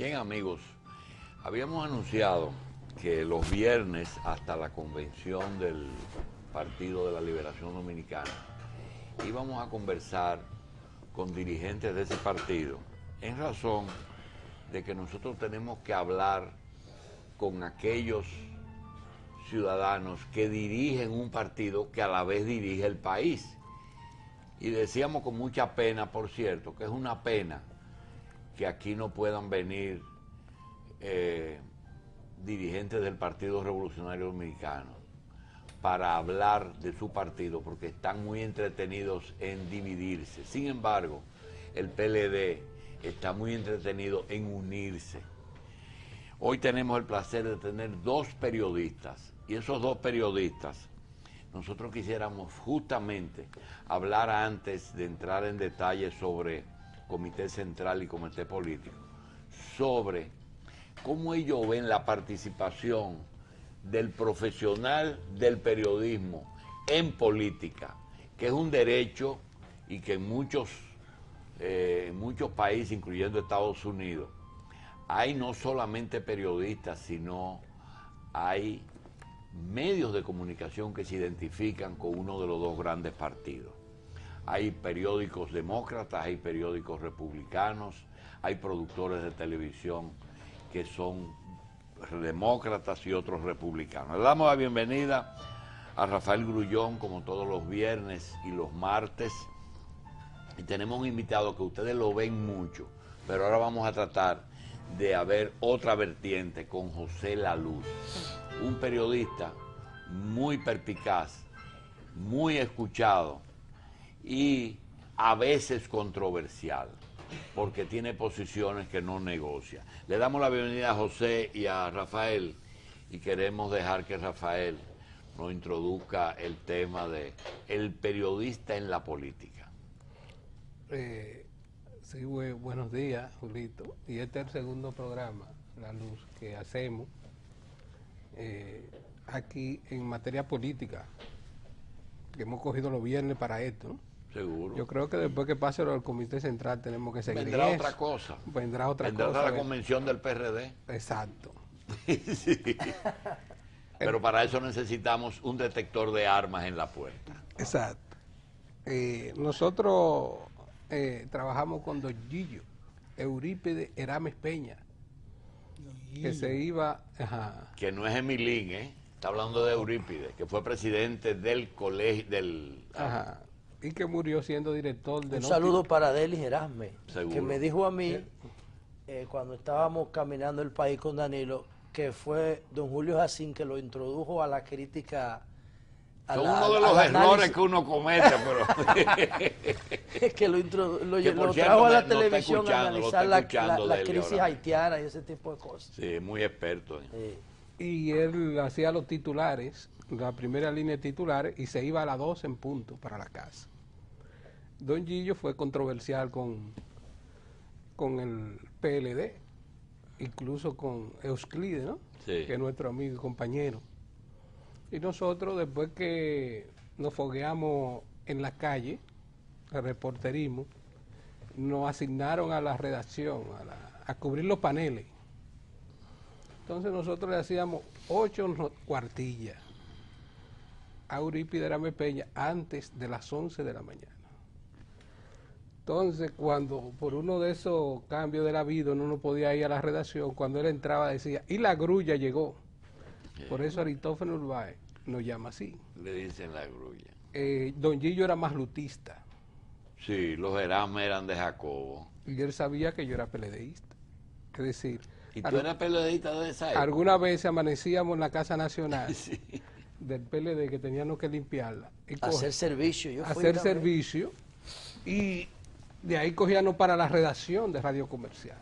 Bien, amigos, habíamos anunciado que los viernes hasta la convención del Partido de la Liberación Dominicana íbamos a conversar con dirigentes de ese partido en razón de que nosotros tenemos que hablar con aquellos ciudadanos que dirigen un partido que a la vez dirige el país. Y decíamos con mucha pena, por cierto, que es una pena que aquí no puedan venir dirigentes del Partido Revolucionario Dominicano para hablar de su partido, porque están muy entretenidos en dividirse. Sin embargo, el PLD está muy entretenido en unirse. Hoy tenemos el placer de tener dos periodistas, y esos dos periodistas, nosotros quisiéramos justamente hablar antes de entrar en detalle sobre Comité Central y Comité Político, sobre cómo ellos ven la participación del profesional del periodismo en política, que es un derecho y que en muchos países, incluyendo Estados Unidos, hay no solamente periodistas, sino hay medios de comunicación que se identifican con uno de los dos grandes partidos. Hay periódicos demócratas, hay periódicos republicanos, hay productores de televisión que son demócratas y otros republicanos. Le damos la bienvenida a Rafael Grullón, como todos los viernes y los martes, y tenemos un invitado que ustedes lo ven mucho, pero ahora vamos a tratar de haber otra vertiente con José Laluz, un periodista muy perspicaz, muy escuchado y a veces controversial, porque tiene posiciones que no negocia. Le damos la bienvenida a José y a Rafael, y queremos dejar que Rafael nos introduzca el tema de el periodista en la política. Sí, buenos días, Julito. Y este es el segundo programa, La Luz, que hacemos aquí en materia política, que hemos cogido los viernes para esto, ¿no? Seguro. Yo creo que después que pase lo del Comité Central tenemos que seguir. Vendrá otra cosa. Vendrá otra cosa. Vendrá la convención del PRD. Exacto. Sí. Pero para eso necesitamos un detector de armas en la puerta. Exacto. Nosotros trabajamos con Don Gillo Eurípides Erames Peña, que se iba... Ajá. Que no es Emilín, está hablando de Eurípides, que fue presidente del colegio, Ajá. Y que murió siendo director de... Un saludo para Delis Erasme, Seguro. que me dijo a mí, cuando estábamos caminando el país con Danilo, que fue don Julio Jacín que lo introdujo a la crítica. Son uno de los errores que uno comete, pero... que lo trajo a la televisión a analizar la crisis haitiana y ese tipo de cosas. Sí, muy experto. Y él hacía los titulares, la primera línea de titulares, y se iba a las 12 en punto para la casa. Don Gillo fue controversial con el PLD, incluso con Euclides, ¿no? Sí. Que es nuestro amigo y compañero. Y nosotros, después que nos fogueamos en la calle, el reporterismo, nos asignaron a la redacción, a cubrir los paneles. Entonces nosotros le hacíamos 8 cuartillas a Eurípides Erames Peña antes de las 11 de la mañana. Entonces, cuando por uno de esos cambios de la vida uno no podía ir a la redacción, cuando él entraba decía, y la grulla llegó. Por eso Aristófanes Urbáez nos llama así. Le dicen la grulla. Don Gillo era más lutista. Sí, los Erames eran de Jacobo. Y él sabía que yo era PLDista. Es decir... ¿Y tú eras periodista de esa época? Alguna vez amanecíamos en la Casa Nacional Sí. del PLD, que teníamos que limpiarla. Y Hacer servicio. hacer servicio. Y de ahí cogíamos para la redacción de Radio Comercial.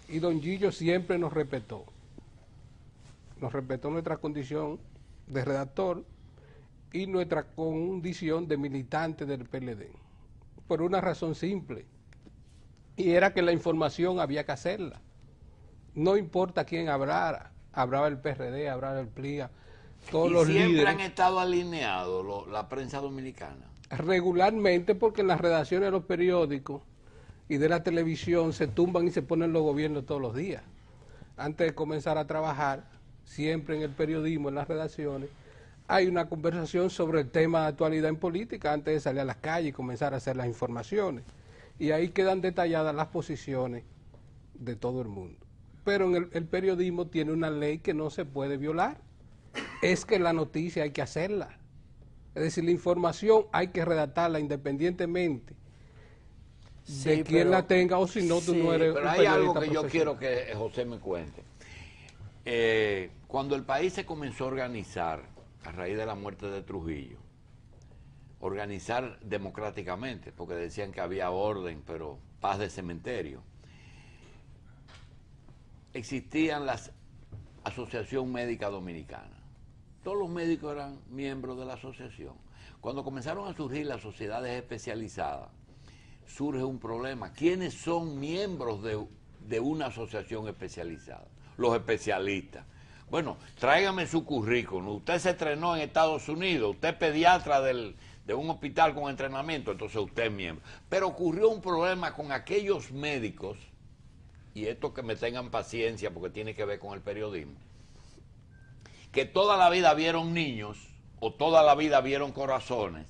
Y don Gillo siempre nos respetó. Nos respetó nuestra condición de redactor y nuestra condición de militante del PLD. Por una razón simple. Y era que la información había que hacerla. No importa quién hablara. Hablaba el PRD, hablaba el PLIA, todos los líderes. ¿Siempre han estado alineados la prensa dominicana? Regularmente, porque en las redacciones de los periódicos y de la televisión se tumban y se ponen los gobiernos todos los días. Antes de comenzar a trabajar, siempre en el periodismo, en las redacciones, hay una conversación sobre el tema de actualidad en política antes de salir a las calles y comenzar a hacer las informaciones. Y ahí quedan detalladas las posiciones de todo el mundo. Pero en el periodismo tiene una ley que no se puede violar. Es que la noticia hay que hacerla. Es decir, la información hay que redactarla independientemente de quién la tenga, o si no, tú no eres un pero hay periodista algo que yo profesional. quiero que José me cuente. Cuando el país se comenzó a organizar a raíz de la muerte de Trujillo, organizar democráticamente, porque decían que había orden, pero paz de cementerio, existían las Asociación Médica Dominicana. Todos los médicos eran miembros de la asociación. Cuando comenzaron a surgir las sociedades especializadas, surge un problema. ¿Quiénes son miembros de una asociación especializada? Los especialistas. Bueno, tráigame su currículum. Usted se entrenó en Estados Unidos, usted es pediatra de un hospital con entrenamiento, entonces usted es miembro. Pero ocurrió un problema con aquellos médicos, y esto que me tengan paciencia porque tiene que ver con el periodismo, que toda la vida vieron niños o toda la vida vieron corazones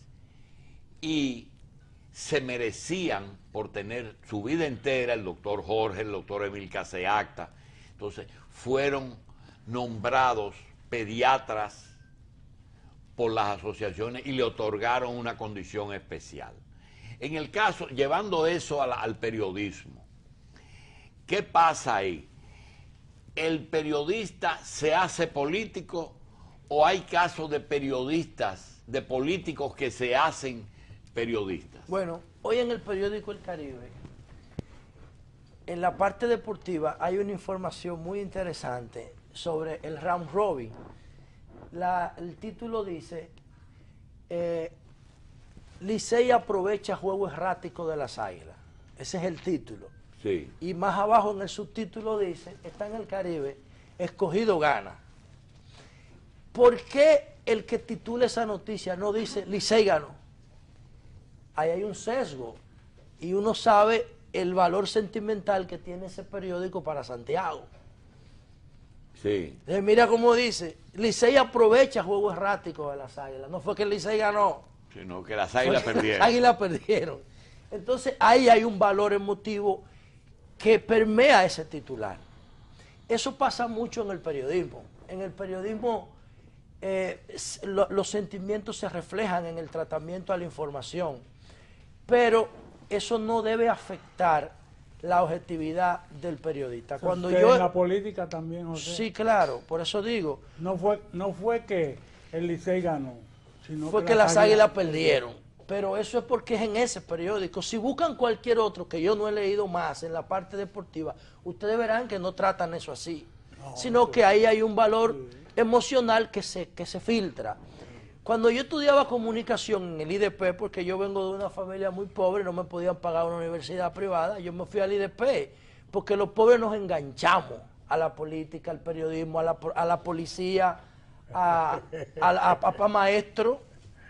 y se merecían por tener su vida entera, el doctor Jorge, el doctor Emil Caseacta, entonces fueron nombrados pediatras por las asociaciones y le otorgaron una condición especial. En el caso, llevando eso al periodismo, ¿qué pasa ahí? ¿El periodista se hace político o hay casos de periodistas, de políticos que se hacen periodistas? Bueno, hoy en el periódico El Caribe, en la parte deportiva, hay una información muy interesante sobre el round robin. El título dice, Licey aprovecha juego errático de las Águilas. Ese es el título. Sí. Y más abajo en el subtítulo dice, está en el Caribe, Escogido gana. ¿Por qué el que titula esa noticia no dice Licey ganó? Ahí hay un sesgo y uno sabe el valor sentimental que tiene ese periódico para Santiago. Sí. Entonces, mira cómo dice, Licey aprovecha juego errático de las Águilas. No fue que el Licey ganó, Sino que las Águilas perdieron. Las Águilas perdieron. Entonces ahí hay un valor emotivo que permea ese titular. Eso pasa mucho en el periodismo. En el periodismo los sentimientos se reflejan en el tratamiento a la información, pero eso no debe afectar la objetividad del periodista. Cuando en yo la política también, José. Sí, claro, por eso digo. No fue que el Licey ganó, sino fue que las Águilas perdieron. Pero eso es porque es en ese periódico. Si buscan cualquier otro que yo no he leído más en la parte deportiva, ustedes verán que no tratan eso así, sino que ahí hay un valor emocional que se filtra. Cuando yo estudiaba comunicación en el IDP, porque yo vengo de una familia muy pobre, no me podían pagar una universidad privada, yo me fui al IDP, porque los pobres nos enganchamos a la política, al periodismo, a la policía, a papá maestro.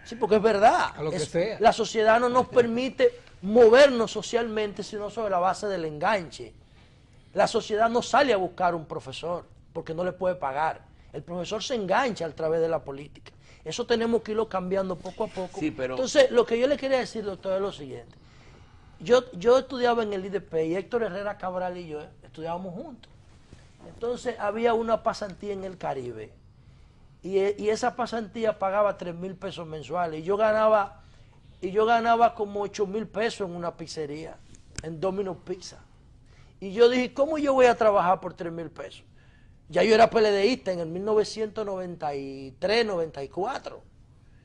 Sí, porque es verdad. A lo que sea. La sociedad no nos permite movernos socialmente, sino sobre la base del enganche. La sociedad no sale a buscar un profesor porque no le puede pagar. El profesor se engancha a través de la política. Eso tenemos que irlo cambiando poco a poco. Sí, pero... Entonces, lo que yo le quería decir, doctor, es lo siguiente. Yo estudiaba en el IDP y Héctor Herrera Cabral y yo estudiábamos juntos. Entonces, había una pasantía en el Caribe. Y esa pasantía pagaba 3,000 pesos mensuales. Y yo ganaba como 8,000 pesos en una pizzería, en Domino's Pizza. Y yo dije, ¿cómo yo voy a trabajar por 3,000 pesos? Ya yo era PLDista en el 1993, 94.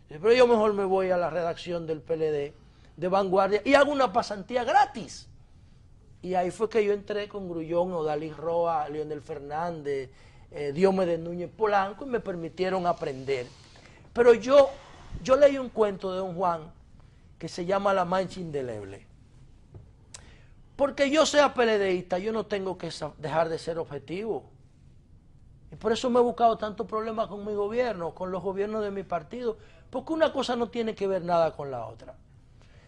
Pero yo mejor me voy a la redacción del PLD de Vanguardia y hago una pasantía gratis. Y ahí fue que yo entré con Grullón, Odalí Roa, Leonel Fernández, Diomedes Núñez Polanco, y me permitieron aprender. Pero yo leí un cuento de don Juan que se llama La Mancha Indeleble. Porque yo sea PLDista, yo no tengo que dejar de ser objetivo. Y por eso me he buscado tantos problemas con mi gobierno, con los gobiernos de mi partido, porque una cosa no tiene que ver nada con la otra.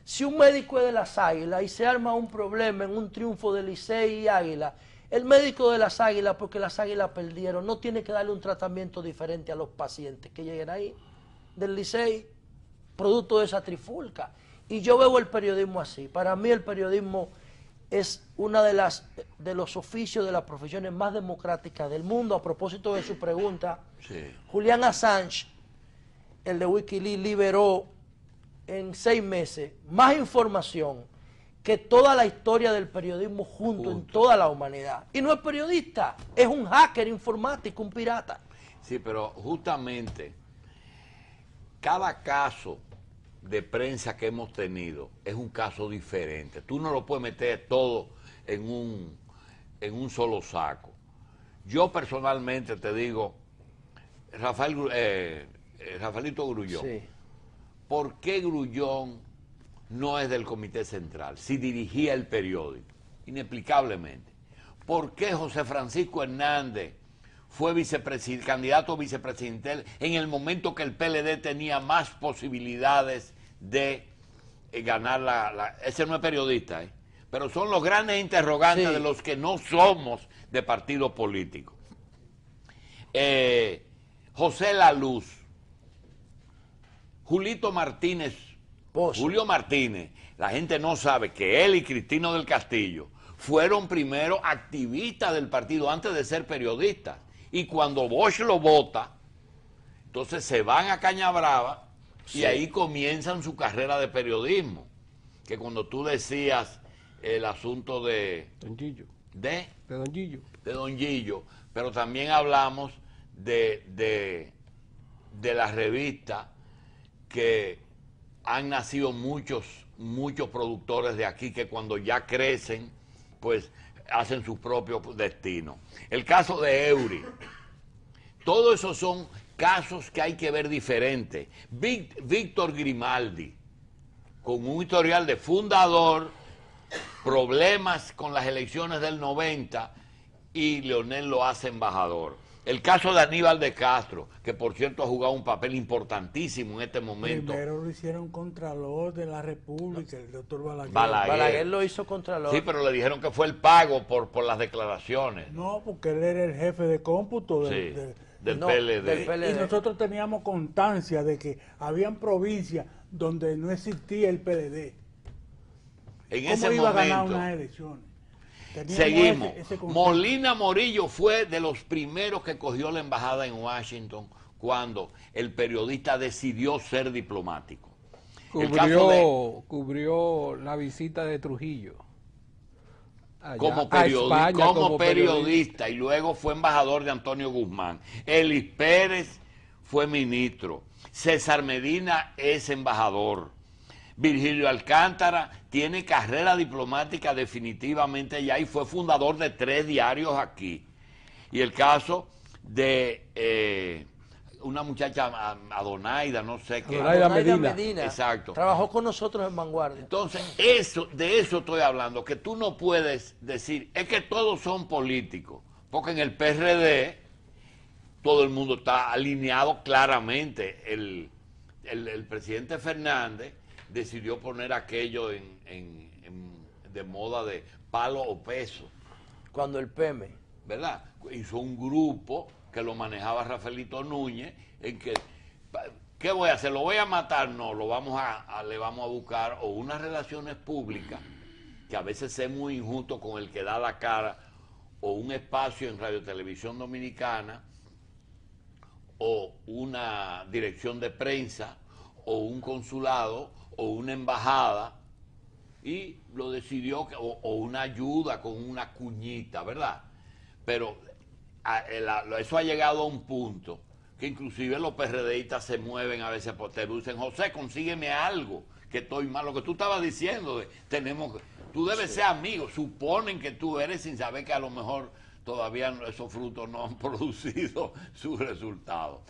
Si un médico es de las Águilas y se arma un problema en un triunfo de Licey y Águila, el médico de las Águilas, porque las Águilas perdieron, no tiene que darle un tratamiento diferente a los pacientes que lleguen ahí del Licey, producto de esa trifulca. Y yo veo el periodismo así. Para mí el periodismo es una de los oficios, de las profesiones más democráticas del mundo. A propósito de su pregunta, Sí. Julian Assange, el de Wikileaks, liberó en 6 meses más información que toda la historia del periodismo junto en toda la humanidad. Y no es periodista, es un hacker informático, un pirata. Sí, pero justamente cada caso de prensa que hemos tenido es un caso diferente. Tú no lo puedes meter todo en un solo saco. Yo personalmente te digo, Rafaelito Grullón, Sí. ¿por qué Grullón no es del Comité Central si dirigía el periódico? Inexplicablemente. ¿Por qué José Francisco Hernández fue candidato a vicepresidente en el momento que el PLD tenía más posibilidades de ganar Ese no es periodista, pero son los grandes interrogantes Sí. de los que no somos de partido político. José Laluz, Julito Martínez, Pozo. Julio Martínez, la gente no sabe que él y Cristino del Castillo fueron primero activistas del partido antes de ser periodistas. Y cuando Bosch lo vota, entonces se van a Cañabrava y Sí. ahí comienzan su carrera de periodismo. Que cuando tú decías el asunto Don Gillo. de De Don Gillo. Don Gillo, pero también hablamos de la revista, que han nacido muchos productores de aquí que cuando ya crecen, pues hacen sus propios destinos. El caso de Eury, todos esos son casos que hay que ver diferente. Víctor Grimaldi, con un historial de fundador, problemas con las elecciones del 90, y Leonel lo hace embajador. El caso de Aníbal de Castro, que por cierto ha jugado un papel importantísimo en este momento. Primero lo hicieron Contralor de la República, el doctor Balaguer. Balaguer lo hizo contra los... Sí, pero le dijeron que fue el pago por las declaraciones. No, porque él era el jefe de cómputo Sí, del No, PLD. del PLD. y nosotros teníamos constancia de que habían provincias donde no existía el PLD. En ¿Cómo ese iba a ganar momento, unas elecciones? Teníamos seguimos. ese concepto. Molina Morillo fue de los primeros que cogió la embajada en Washington cuando el periodista decidió ser diplomático. El caso de- Cubrió la visita de Trujillo. Allá, como, a España, como periodista, y luego fue embajador de Antonio Guzmán. Elis Pérez fue ministro. César Medina es embajador. Virgilio Alcántara tiene carrera diplomática definitivamente ya y fue fundador de 3 diarios aquí. Y el caso de una muchacha, Adonaida, no sé qué. Adonaida Medina. Exacto. Trabajó con nosotros en Vanguardia. Entonces, de eso estoy hablando, que tú no puedes decir, es que todos son políticos, porque en el PRD todo el mundo está alineado claramente. El presidente Fernández decidió poner aquello de moda de palo o peso, Cuando el PM. ¿verdad? Hizo un grupo que lo manejaba Rafaelito Núñez, en que, ¿qué voy a hacer? ¿Lo voy a matar? No, le vamos a buscar o unas relaciones públicas, que a veces es muy injusto con el que da la cara, o un espacio en Radio Televisión Dominicana, o una dirección de prensa, o un consulado, o una embajada, y lo decidió, o una ayuda con una cuñita, ¿verdad? Pero eso ha llegado a un punto que inclusive los PRDistas se mueven a veces por te dicen, José, consígueme algo, que estoy mal. Lo que tú estabas diciendo, tú debes ser amigo, suponen que tú eres sin saber que a lo mejor todavía esos frutos no han producido sus resultados.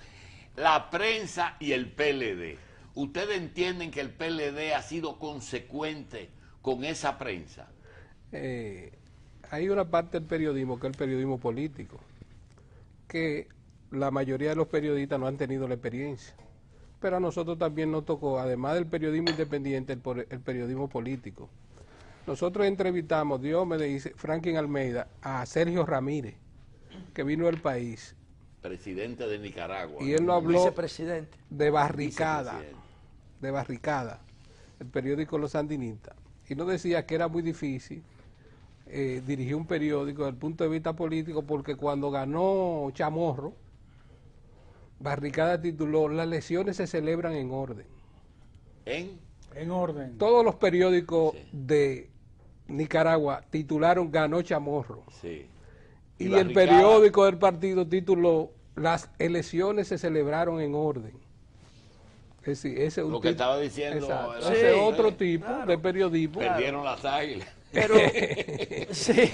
La prensa y el PLD. ¿Ustedes entienden que el PLD ha sido consecuente con esa prensa? Hay una parte del periodismo que es el periodismo político, que la mayoría de los periodistas no han tenido la experiencia. pero a nosotros también nos tocó, además del periodismo independiente, el periodismo político. Nosotros entrevistamos, Diomedes y Franklin Almeida, a Sergio Ramírez, que vino al país. Presidente de Nicaragua. Y él nos habló Vicepresidente. de Barricada, Vicepresidente. el periódico Los Sandinistas. Y nos decía que era muy difícil dirigir un periódico desde el punto de vista político, porque cuando ganó Chamorro, Barricada tituló "Las elecciones se celebran en orden". En orden. Todos los periódicos Sí. de Nicaragua titularon "Ganó Chamorro". Sí. Y el Barricada- periódico del partido tituló "Las elecciones se celebraron en orden". Es decir, ese es un Lo que tipo- estaba diciendo. Exacto. era- Ese es Sí, otro tipo claro. de periodismo. Perdieron las águilas. Pero, sí,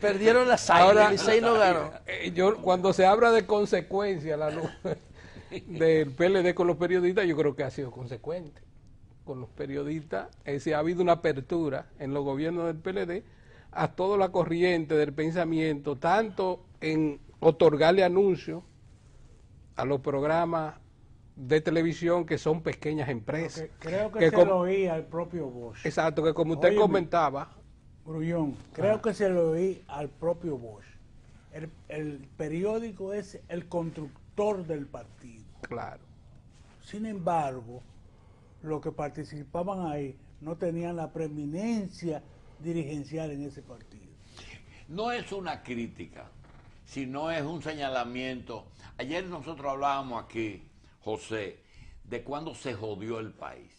perdieron las Ahora, águilas, Licey no ganó. Yo, cuando se habla de consecuencia del PLD con los periodistas, yo creo que ha sido consecuente con los periodistas. Es decir, ha habido una apertura en los gobiernos del PLD a toda la corriente del pensamiento, tanto en otorgarle anuncios a los programas de televisión que son pequeñas empresas. Creo que Que se com- lo oí al propio Bosch. Exacto, que como usted Óyeme. comentaba, Grullón, creo que se lo oí al propio Bosch. El periódico es el constructor del partido. claro. Sin embargo, los que participaban ahí no tenían la preeminencia dirigencial en ese partido. No es una crítica, sino es un señalamiento. Ayer nosotros hablábamos aquí, José, de cuándo se jodió el país.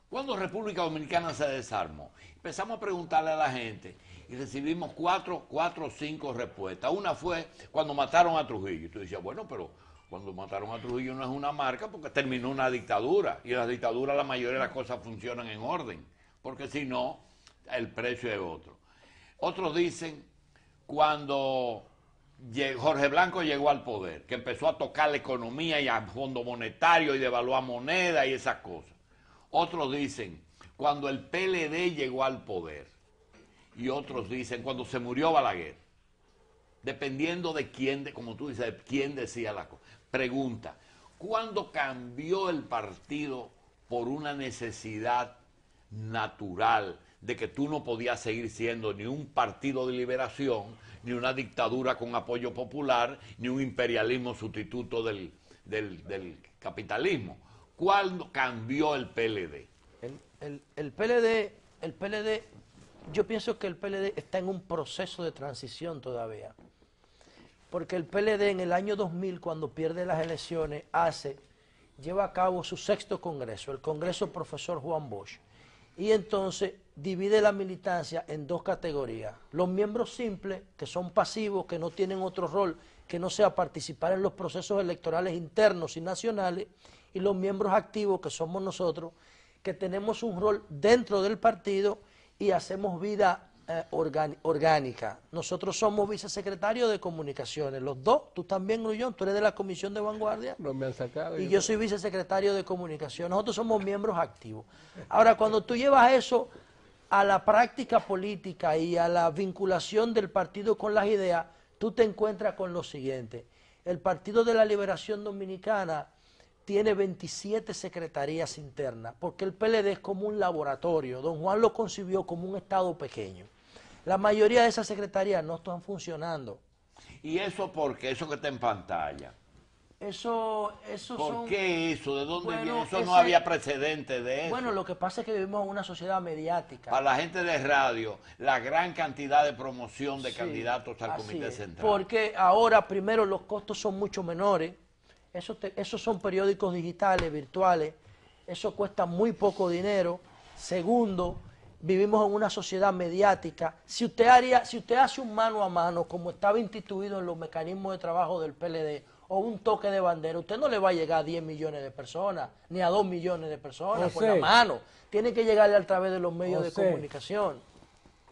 Cuando República Dominicana se desarmó. Empezamos a preguntarle a la gente y recibimos cuatro o cinco respuestas. Una fue cuando mataron a Trujillo. Y tú decías, bueno, pero cuando mataron a Trujillo no es una marca porque terminó una dictadura. Y en la dictadura la mayoría de las cosas funcionan en orden. Porque si no, el precio es otro. Otros dicen cuando Jorge Blanco llegó al poder, que empezó a tocar la economía y al Fondo Monetario y devaluar moneda y esas cosas. Otros dicen cuando el PLD llegó al poder. Y otros dicen cuando se murió Balaguer. Dependiendo de quién, como tú dices, de quién decía la cosa. Pregunta, ¿cuándo cambió el partido por una necesidad natural de que tú no podías seguir siendo ni un partido de liberación, ni una dictadura con apoyo popular, ni un imperialismo sustituto del capitalismo? ¿Cuándo cambió el PLD? El PLD, yo pienso que el PLD está en un proceso de transición todavía. Porque el PLD en el año 2000, cuando pierde las elecciones, lleva a cabo su 6º congreso, el Congreso Profesor Juan Bosch. Y entonces divide la militancia en dos categorías. Los miembros simples, que son pasivos, que no tienen otro rol que no sea participar en los procesos electorales internos y nacionales, y los miembros activos, que somos nosotros, que tenemos un rol dentro del partido y hacemos vida orgánica. Nosotros somos vicesecretarios de comunicaciones, los dos, tú también, Grullón, tú eres de la Comisión de Vanguardia. No me han sacado. Y yo soy vicesecretario de comunicación. Nosotros somos miembros activos. Ahora, cuando tú llevas eso a la práctica política y a la vinculación del partido con las ideas, tú te encuentras con lo siguiente. El Partido de la Liberación Dominicana tiene 27 secretarías internas, porque el PLD es como un laboratorio. Don Juan lo concibió como un estado pequeño. La mayoría de esas secretarías no están funcionando. ¿Y eso por qué? Eso que está en pantalla. Eso ¿Por son... qué eso? ¿De dónde Bueno, viene? Eso no ese- había precedente de eso. Bueno, lo que pasa es que vivimos en una sociedad mediática. Para la gente de radio, la gran cantidad de promoción de Sí, candidatos al así Comité es. Central. Porque ahora, primero, los costos son mucho menores. Esos son periódicos digitales, virtuales. Eso cuesta muy poco dinero. Segundo, vivimos en una sociedad mediática. Si usted hace un mano a mano, como estaba instituido en los mecanismos de trabajo del PLD, o un toque de bandera, usted no le va a llegar a 10 millones de personas, ni a 2 millones de personas por la José. mano. Tiene que llegarle a través de los medios de José. comunicación.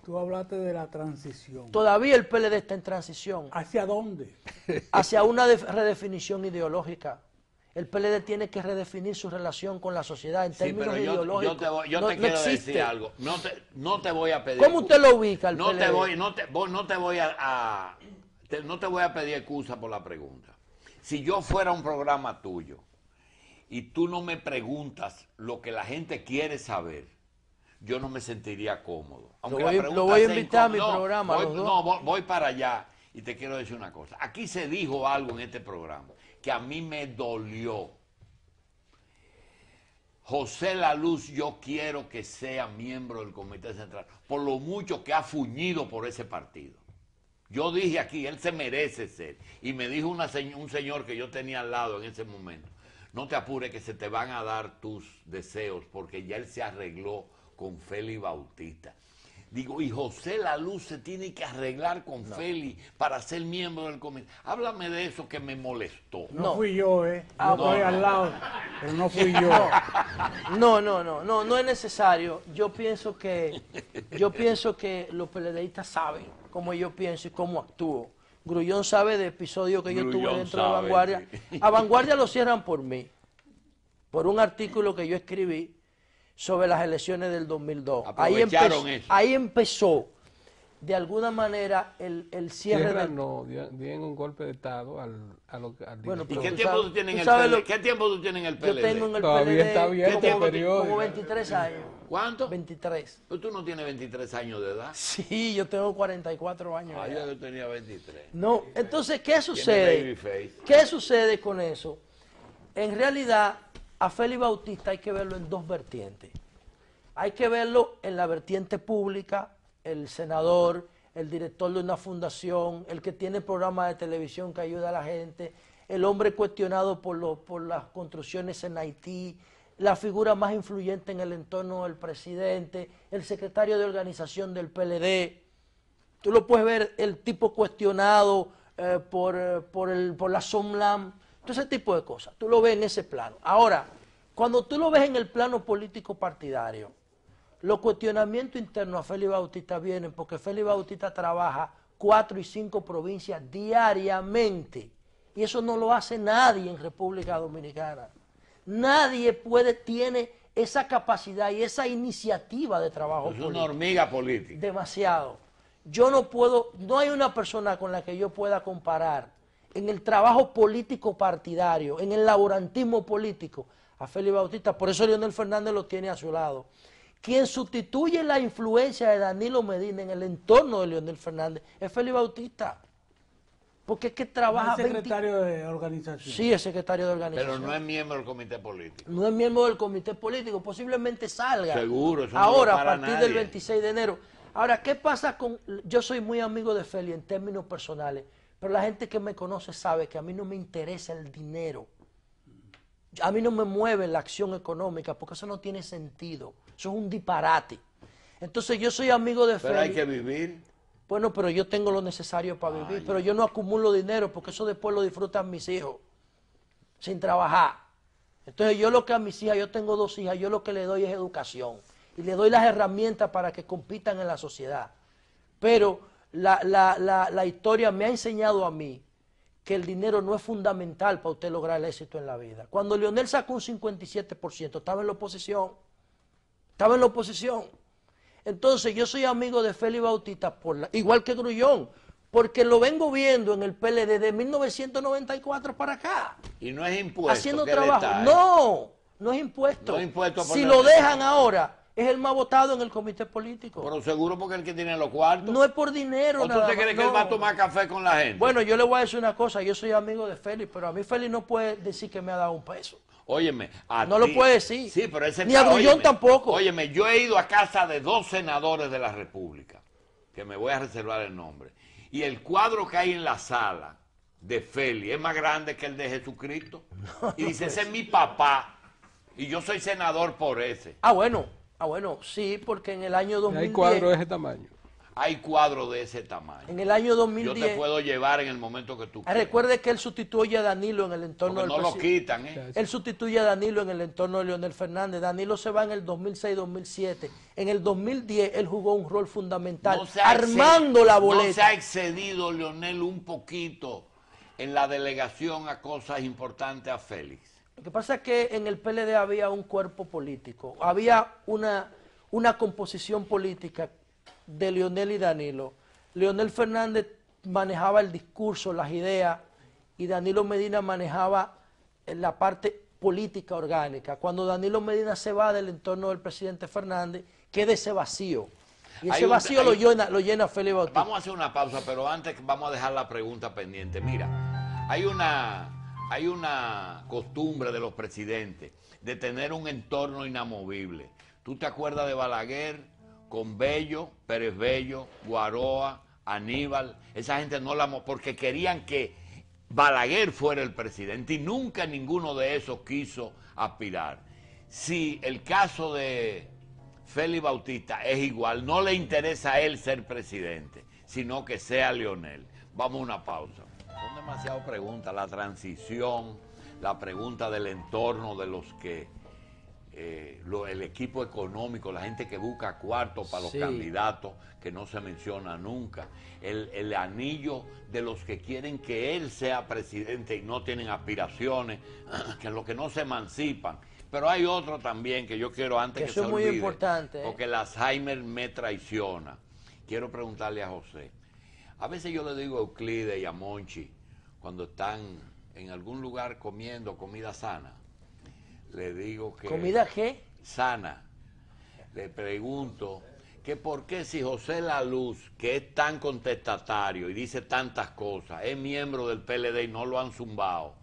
Tú hablaste de la transición. Todavía el PLD está en transición ¿Hacia dónde? hacia una redefinición ideológica. El PLD tiene que redefinir su relación con la sociedad en Sí, términos pero ideológicos. yo No- te no quiero existe. decir algo. No te voy a pedir. ¿Cómo usted lo ubica al no PLD? no te voy a pedir excusa por la pregunta. Si yo fuera un programa tuyo y tú no me preguntas lo que la gente quiere saber, yo no me sentiría cómodo. Aunque lo voy a invitar a mi programa. Voy para allá y te quiero decir una cosa. Aquí se dijo algo en este programa que a mí me dolió. José La Luz, yo quiero que sea miembro del Comité Central, por lo mucho que ha fuñido por ese partido. Yo dije aquí, él se merece ser. Y me dijo un señor que yo tenía al lado en ese momento, no te apures que se te van a dar tus deseos, porque ya él se arregló con Félix Bautista. Digo, y José La Luz se tiene que arreglar con Félix para ser miembro del comité. Háblame de eso que me molestó. No fui yo, estoy al lado, pero no fui yo. No es necesario. Yo pienso que los PLDistas saben cómo yo pienso y cómo actúo. Grullón sabe de episodios que yo tuve dentro de Vanguardia. Sí. A Vanguardia lo cierran por mí, por un artículo que yo escribí sobre las elecciones del 2002. Ahí empezó, de alguna manera, el cierre del... No, dieron un golpe de Estado al bueno, ¿y qué tiempo tú tienes en el PLD? ¿Qué tiempo tú tienes en el PLD? Yo tengo en el Todavía PLD está bien, como 23 años. ¿Cuánto? 23. Pero tú no tienes 23 años de edad. Sí, yo tengo 44 años. Ah, yo tenía 23. No, entonces, ¿qué sucede? ¿Qué sucede con eso? En realidad, a Félix Bautista hay que verlo en dos vertientes. Hay que verlo en la vertiente pública, el senador, el director de una fundación, el que tiene programas de televisión que ayuda a la gente, el hombre cuestionado por las construcciones en Haití, la figura más influyente en el entorno del presidente, el secretario de organización del PLD. Tú lo puedes ver, el tipo cuestionado por la SOMLAM, todo ese tipo de cosas. Tú lo ves en ese plano. Ahora, cuando tú lo ves en el plano político partidario, los cuestionamientos internos a Félix Bautista vienen porque Félix Bautista trabaja 4 y 5 provincias diariamente. Y eso no lo hace nadie en República Dominicana. Nadie tiene esa capacidad y esa iniciativa de trabajo político. Es una hormiga política. Demasiado. Yo no puedo, no hay una persona con la que yo pueda comparar en el trabajo político partidario, en el laborantismo político, a Félix Bautista. Por eso Leonel Fernández lo tiene a su lado. Quien sustituye la influencia de Danilo Medina en el entorno de Leonel Fernández es Félix Bautista. Porque es que trabaja... ¿Es secretario de organización? Sí, es secretario de organización. Pero no es miembro del comité político. No es miembro del comité político, posiblemente salga. Seguro, eso ahora, no a partir del 26 de enero. Ahora, ¿qué pasa con...? Yo soy muy amigo de Félix en términos personales, pero la gente que me conoce sabe que a mí no me interesa el dinero. A mí no me mueve la acción económica, porque eso no tiene sentido. Eso es un disparate. Entonces, yo soy amigo de Félix. Pero hay que vivir. Bueno, pero yo tengo lo necesario para vivir, pero yo no acumulo dinero porque eso después lo disfrutan mis hijos, sin trabajar. Entonces yo lo que a mis hijas, yo tengo 2 hijas, yo lo que le doy es educación y le doy las herramientas para que compitan en la sociedad. Pero la historia me ha enseñado a mí que el dinero no es fundamental para usted lograr el éxito en la vida. Cuando Leonel sacó un 57%, estaba en la oposición. Estaba en la oposición. Entonces yo soy amigo de Félix Bautista, igual que Grullón, porque lo vengo viendo en el PLD de 1994 para acá. Y no es impuesto. Haciendo trabajo. No es impuesto. No es impuesto si lo dejan ahora, es el más votado en el comité político. Pero seguro porque es el que tiene los cuartos. No es por dinero. ¿O tú te crees que él va a tomar café con la gente? Bueno, yo le voy a decir una cosa, yo soy amigo de Félix, pero a mí Félix no puede decir que me ha dado un peso. Óyeme, no lo puede decir. Sí, pero ese ni a Grullón tampoco. Óyeme, yo he ido a casa de 2 senadores de la República, que me voy a reservar el nombre, y el cuadro que hay en la sala de Félix es más grande que el de Jesucristo. Y dice, ese es mi papá, y yo soy senador por ese. Ah, bueno, sí, porque en el año 2010... Hay cuadros de ese tamaño. Hay cuadros de ese tamaño. En el año 2010... Yo te puedo llevar en el momento que tú quieras. Recuerde que él sustituye a Danilo en el entorno del presidente. No lo quitan, ¿eh? Él sustituye a Danilo en el entorno de Leonel Fernández. Danilo se va en el 2006-2007. En el 2010 él jugó un rol fundamental, armando la boleta. No se ha excedido Leonel un poquito en la delegación a cosas importantes a Félix. Lo que pasa es que en el PLD había un cuerpo político, había una composición política de Leonel y Danilo. Leonel Fernández manejaba el discurso, las ideas, y Danilo Medina manejaba la parte política orgánica. Cuando Danilo Medina se va del entorno del presidente Fernández, queda ese vacío. Y ese vacío lo llena Félix Bautista. Vamos a hacer una pausa, pero antes vamos a dejar la pregunta pendiente. Mira, hay una costumbre de los presidentes de tener un entorno inamovible. ¿Tú te acuerdas de Balaguer con Bello, Pérez Bello, Guaroa, Aníbal? Esa gente no la... porque querían que Balaguer fuera el presidente y nunca ninguno de esos quiso aspirar. Si el caso de Félix Bautista es igual, no le interesa a él ser presidente, sino que sea Leonel. Vamos a una pausa. Son demasiadas preguntas, la transición, la pregunta del entorno de los que, el equipo económico, la gente que busca cuartos para los candidatos, que no se menciona nunca, el anillo de los que quieren que él sea presidente y no tienen aspiraciones, que los que no se emancipan. Pero hay otro también que yo quiero antes que se olvide, muy importante, porque el Alzheimer me traiciona. Quiero preguntarle a José. A veces yo le digo a Euclides y a Monchi, cuando están en algún lugar comiendo comida sana, le digo que... ¿Comida qué? Sana. Le pregunto que por qué si José Laluz, que es tan contestatario y dice tantas cosas, es miembro del PLD y no lo han zumbado,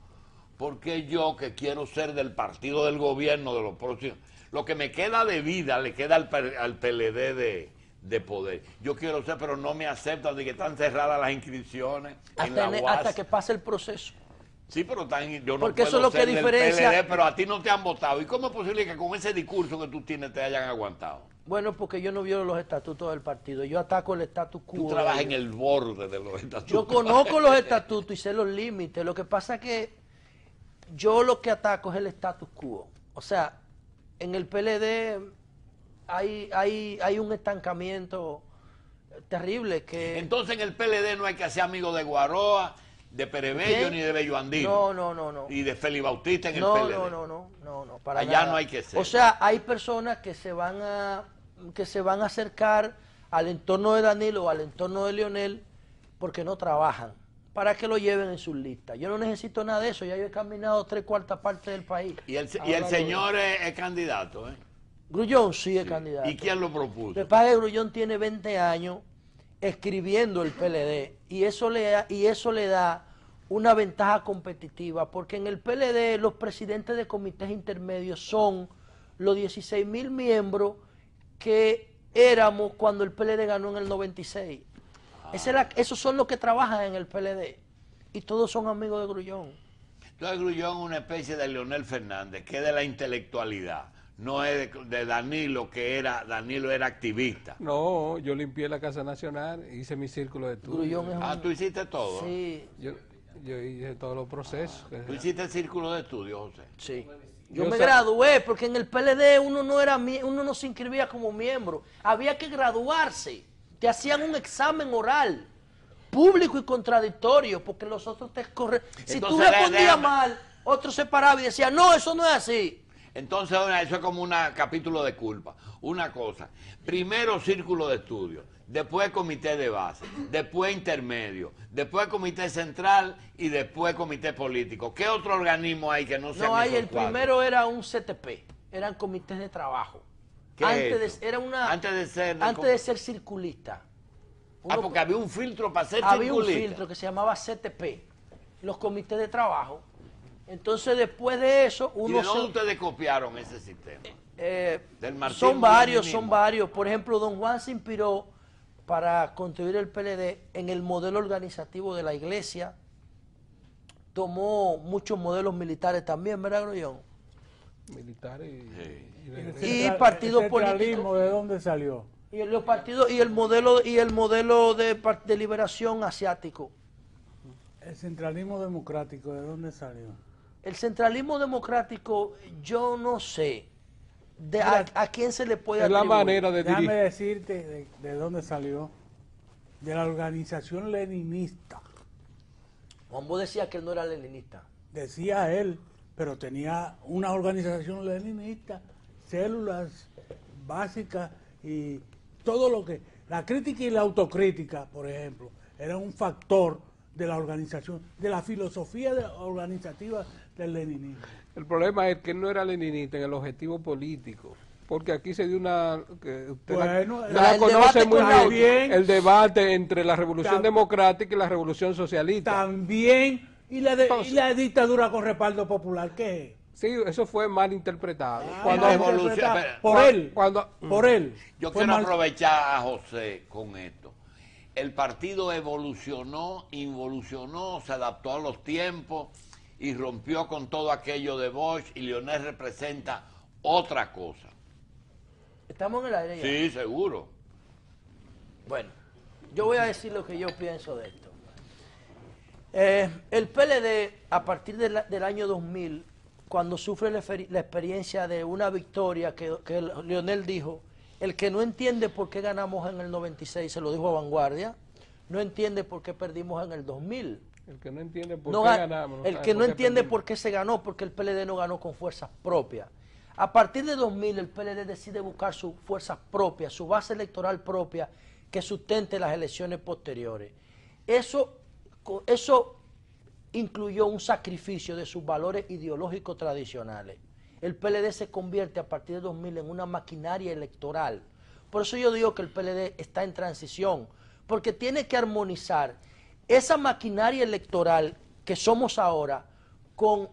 ¿por qué yo, que quiero ser del partido del gobierno de los próximos, lo que me queda de vida le queda al PLD de poder? Yo quiero ser, pero no me aceptan, de que están cerradas las inscripciones en la UAS. Hasta que pase el proceso. Sí, pero yo no porque puedo eso es lo ser que del diferencia. PLD, pero a ti no te han votado. ¿Y cómo es posible que con ese discurso que tú tienes te hayan aguantado? Bueno, porque yo no violo los estatutos del partido. Yo ataco el status quo. Tú trabajas en el borde de los estatutos. Yo conozco los estatutos y sé los límites. Lo que pasa es que yo lo que ataco es el status quo. O sea, en el PLD hay un estancamiento terrible que... Entonces en el PLD no hay que ser amigo de Guaroa, de Pérez Bello, ni de Bello Andino. No. Y de Félix Bautista en el PLD. No, para allá nada. no hay que ser. O sea, hay personas que se van a acercar al entorno de Danilo o al entorno de Leonel porque no trabajan, para que lo lleven en sus listas. Yo no necesito nada de eso, ya yo he caminado 3/4 partes del país. Y el señor es candidato, ¿eh? Grullón sí es candidato. ¿Y quién lo propuso? Lo que pasa es que Grullón tiene 20 años escribiendo el PLD y eso le da una ventaja competitiva, porque en el PLD los presidentes de comités intermedios son los 16.000 miembros que éramos cuando el PLD ganó en el 96. Esos son los que trabajan en el PLD y todos son amigos de Grullón. Entonces Grullón es una especie de Leonel Fernández, que es de la intelectualidad. No es de Danilo, Danilo era activista. No, yo limpié la Casa Nacional, hice mi círculo de estudio. ¿Tú hiciste todo? Sí. Yo hice todos los procesos. ¿Tú hiciste el círculo de estudio, José? Sí. Yo me gradué porque en el PLD uno no se inscribía como miembro. Había que graduarse. Te hacían un examen oral, público y contradictorio, porque los otros te corren. Si tú respondías mal, otro se paraba y decía, no, eso no es así. Entonces, eso es como un capítulo de culpa. Una cosa, primero círculo de estudio, después comité de base, después intermedio, después comité central y después comité político. ¿Qué otro organismo hay que no sea? No hay, el primero era un CTP, eran comités de trabajo. Antes de ser circulista. Porque había un filtro para ser circulista. Había un filtro que se llamaba CTP, los comités de trabajo. Entonces, después de eso, ¿Y de dónde ustedes copiaron ese sistema? Del son varios. Por ejemplo, don Juan se inspiró para construir el PLD en el modelo organizativo de la iglesia. Tomó muchos modelos militares también, ¿verdad, Grullón? Militares y partidos políticos. ¿De dónde salió? Y los partidos y el modelo de liberación asiático. El centralismo democrático, ¿de dónde salió? El centralismo democrático, yo no sé a quién se le puede atribuir. Es la manera de dirigir. Déjame decirte de dónde salió. De la organización leninista. Juanbo decía que él no era leninista. Decía él, pero tenía una organización leninista, células básicas y todo lo que... La crítica y la autocrítica, por ejemplo, era un factor de la organización, de la filosofía organizativa del leninismo. El problema es que no era leninista en el objetivo político, porque aquí se dio una... que usted Bueno, la el conoce debate muy con la bien, el debate entre la Revolución Democrática y la Revolución Socialista. También, y la dictadura con respaldo popular, ¿qué es? Sí, eso fue mal interpretado. Cuando Mal evoluciona- interpretado espera, por él, por él. Yo Fue quiero mal- aprovechar a José con esto. El partido evolucionó, involucionó, se adaptó a los tiempos y rompió con todo aquello de Bosch, y Leonel representa otra cosa. Estamos en el aire ya. Sí, seguro. Bueno, yo voy a decir lo que yo pienso de esto. El PLD, a partir del año 2000, cuando sufre la experiencia de una victoria que Leonel dijo, el que no entiende por qué ganamos en el 96, se lo dijo a Vanguardia, no entiende por qué perdimos en el 2000. El que no entiende por No qué ga- ganamos. el sabe que no entiende perdimos. por qué se ganó, porque el PLD no ganó con fuerzas propias. A partir de 2000 el PLD decide buscar sus fuerzas propias, su base electoral propia que sustente las elecciones posteriores. Eso incluyó un sacrificio de sus valores ideológicos tradicionales. El PLD se convierte a partir de 2000 en una maquinaria electoral. Por eso yo digo que el PLD está en transición, porque tiene que armonizar esa maquinaria electoral que somos ahora con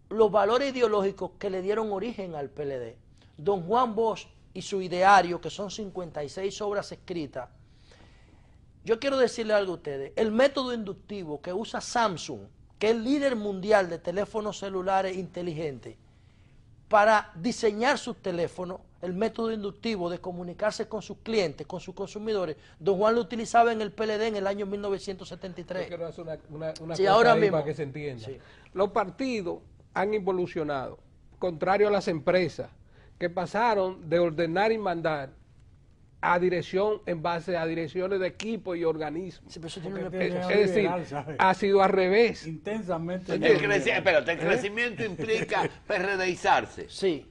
los valores ideológicos que le dieron origen al PLD. Don Juan Bosch y su ideario, que son 56 obras escritas. Yo quiero decirle algo a ustedes. El método inductivo que usa Samsung, que es el líder mundial de teléfonos celulares inteligentes, para diseñar sus teléfonos, el método inductivo de comunicarse con sus clientes, con sus consumidores, don Juan lo utilizaba en el PLD en el año 1973. Yo quiero hacer una Sí, cosa ahora ahí mismo. para que se entienda. Sí. Los partidos han evolucionado, contrario a las empresas, que pasaron de ordenar y mandar a dirección en base a direcciones de equipo y organismos. Sí, pero eso tiene Porque una tiene- Es neoliberal, decir, ¿sabe? ha sido al revés. Intensamente. Espérate, el crecimiento implica PRDizarse. Sí.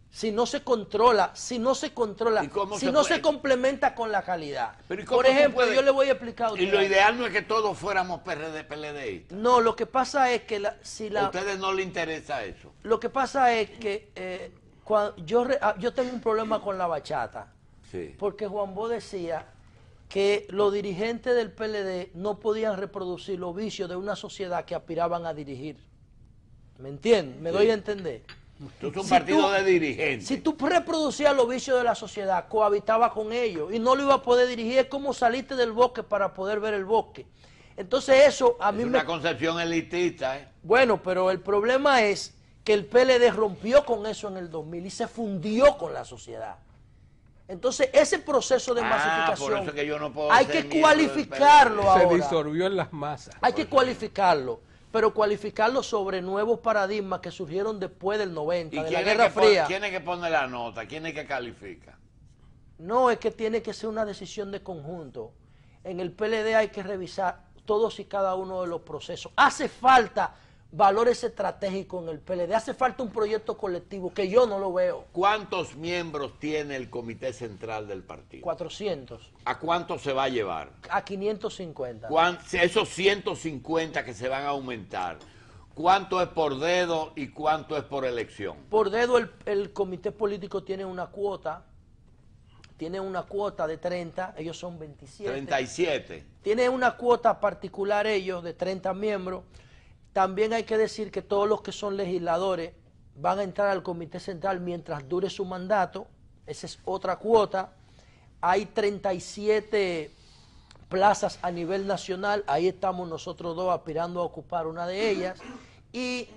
Si no se controla, si no se controla, ¿Y cómo si se no puede? se complementa con la calidad. Pero ¿y cómo Por tú ejemplo, puedes? yo le voy a explicar a Y ustedes. lo ideal no es que todos fuéramos PLDistas. No, lo que pasa es que ¿A ustedes no les interesa eso? lo que pasa es que yo tengo un problema con la bachata, Sí. porque Juan Bo decía que los dirigentes del PLD no podían reproducir los vicios de una sociedad que aspiraban a dirigir. ¿Me entiendes? ¿Me doy a entender? Esto es un Si partido tú- de dirigentes. Si tú reproducías los vicios de la sociedad, cohabitabas con ellos y no lo ibas a poder dirigir, es como saliste del bosque para poder ver el bosque. Entonces eso a mí Es me... una concepción elitista, ¿eh? Bueno, pero el problema es que el PLD rompió con eso en el 2000 y se fundió con la sociedad. Entonces ese proceso de por masificación eso es que yo no puedo hay ser que miembro del cualificarlo PLD. Se ahora. disolvió en las masas. Hay que cualificarlo, pero cualificarlo sobre nuevos paradigmas que surgieron después del 90, ¿Y de la quién es, Guerra Fría. quién es que pone la nota? ¿Quién es que califica? No, es que tiene que ser una decisión de conjunto. En el PLD hay que revisar todos y cada uno de los procesos. Hace falta valores estratégicos en el PLD, hace falta un proyecto colectivo que yo no lo veo. ¿Cuántos miembros tiene el comité central del partido? 400 ¿A cuántos se va a llevar? a 550. Esos 150 que se van a aumentar, ¿cuánto es por dedo y cuánto es por elección? Por dedo el comité político tiene una cuota de 30, ellos son 27. 37. Tiene una cuota particular ellos de 30 miembros. También hay que decir que todos los que son legisladores van a entrar al comité central mientras dure su mandato. Esa es otra cuota. Hay 37 plazas a nivel nacional. Ahí estamos nosotros dos aspirando a ocupar una de ellas. Y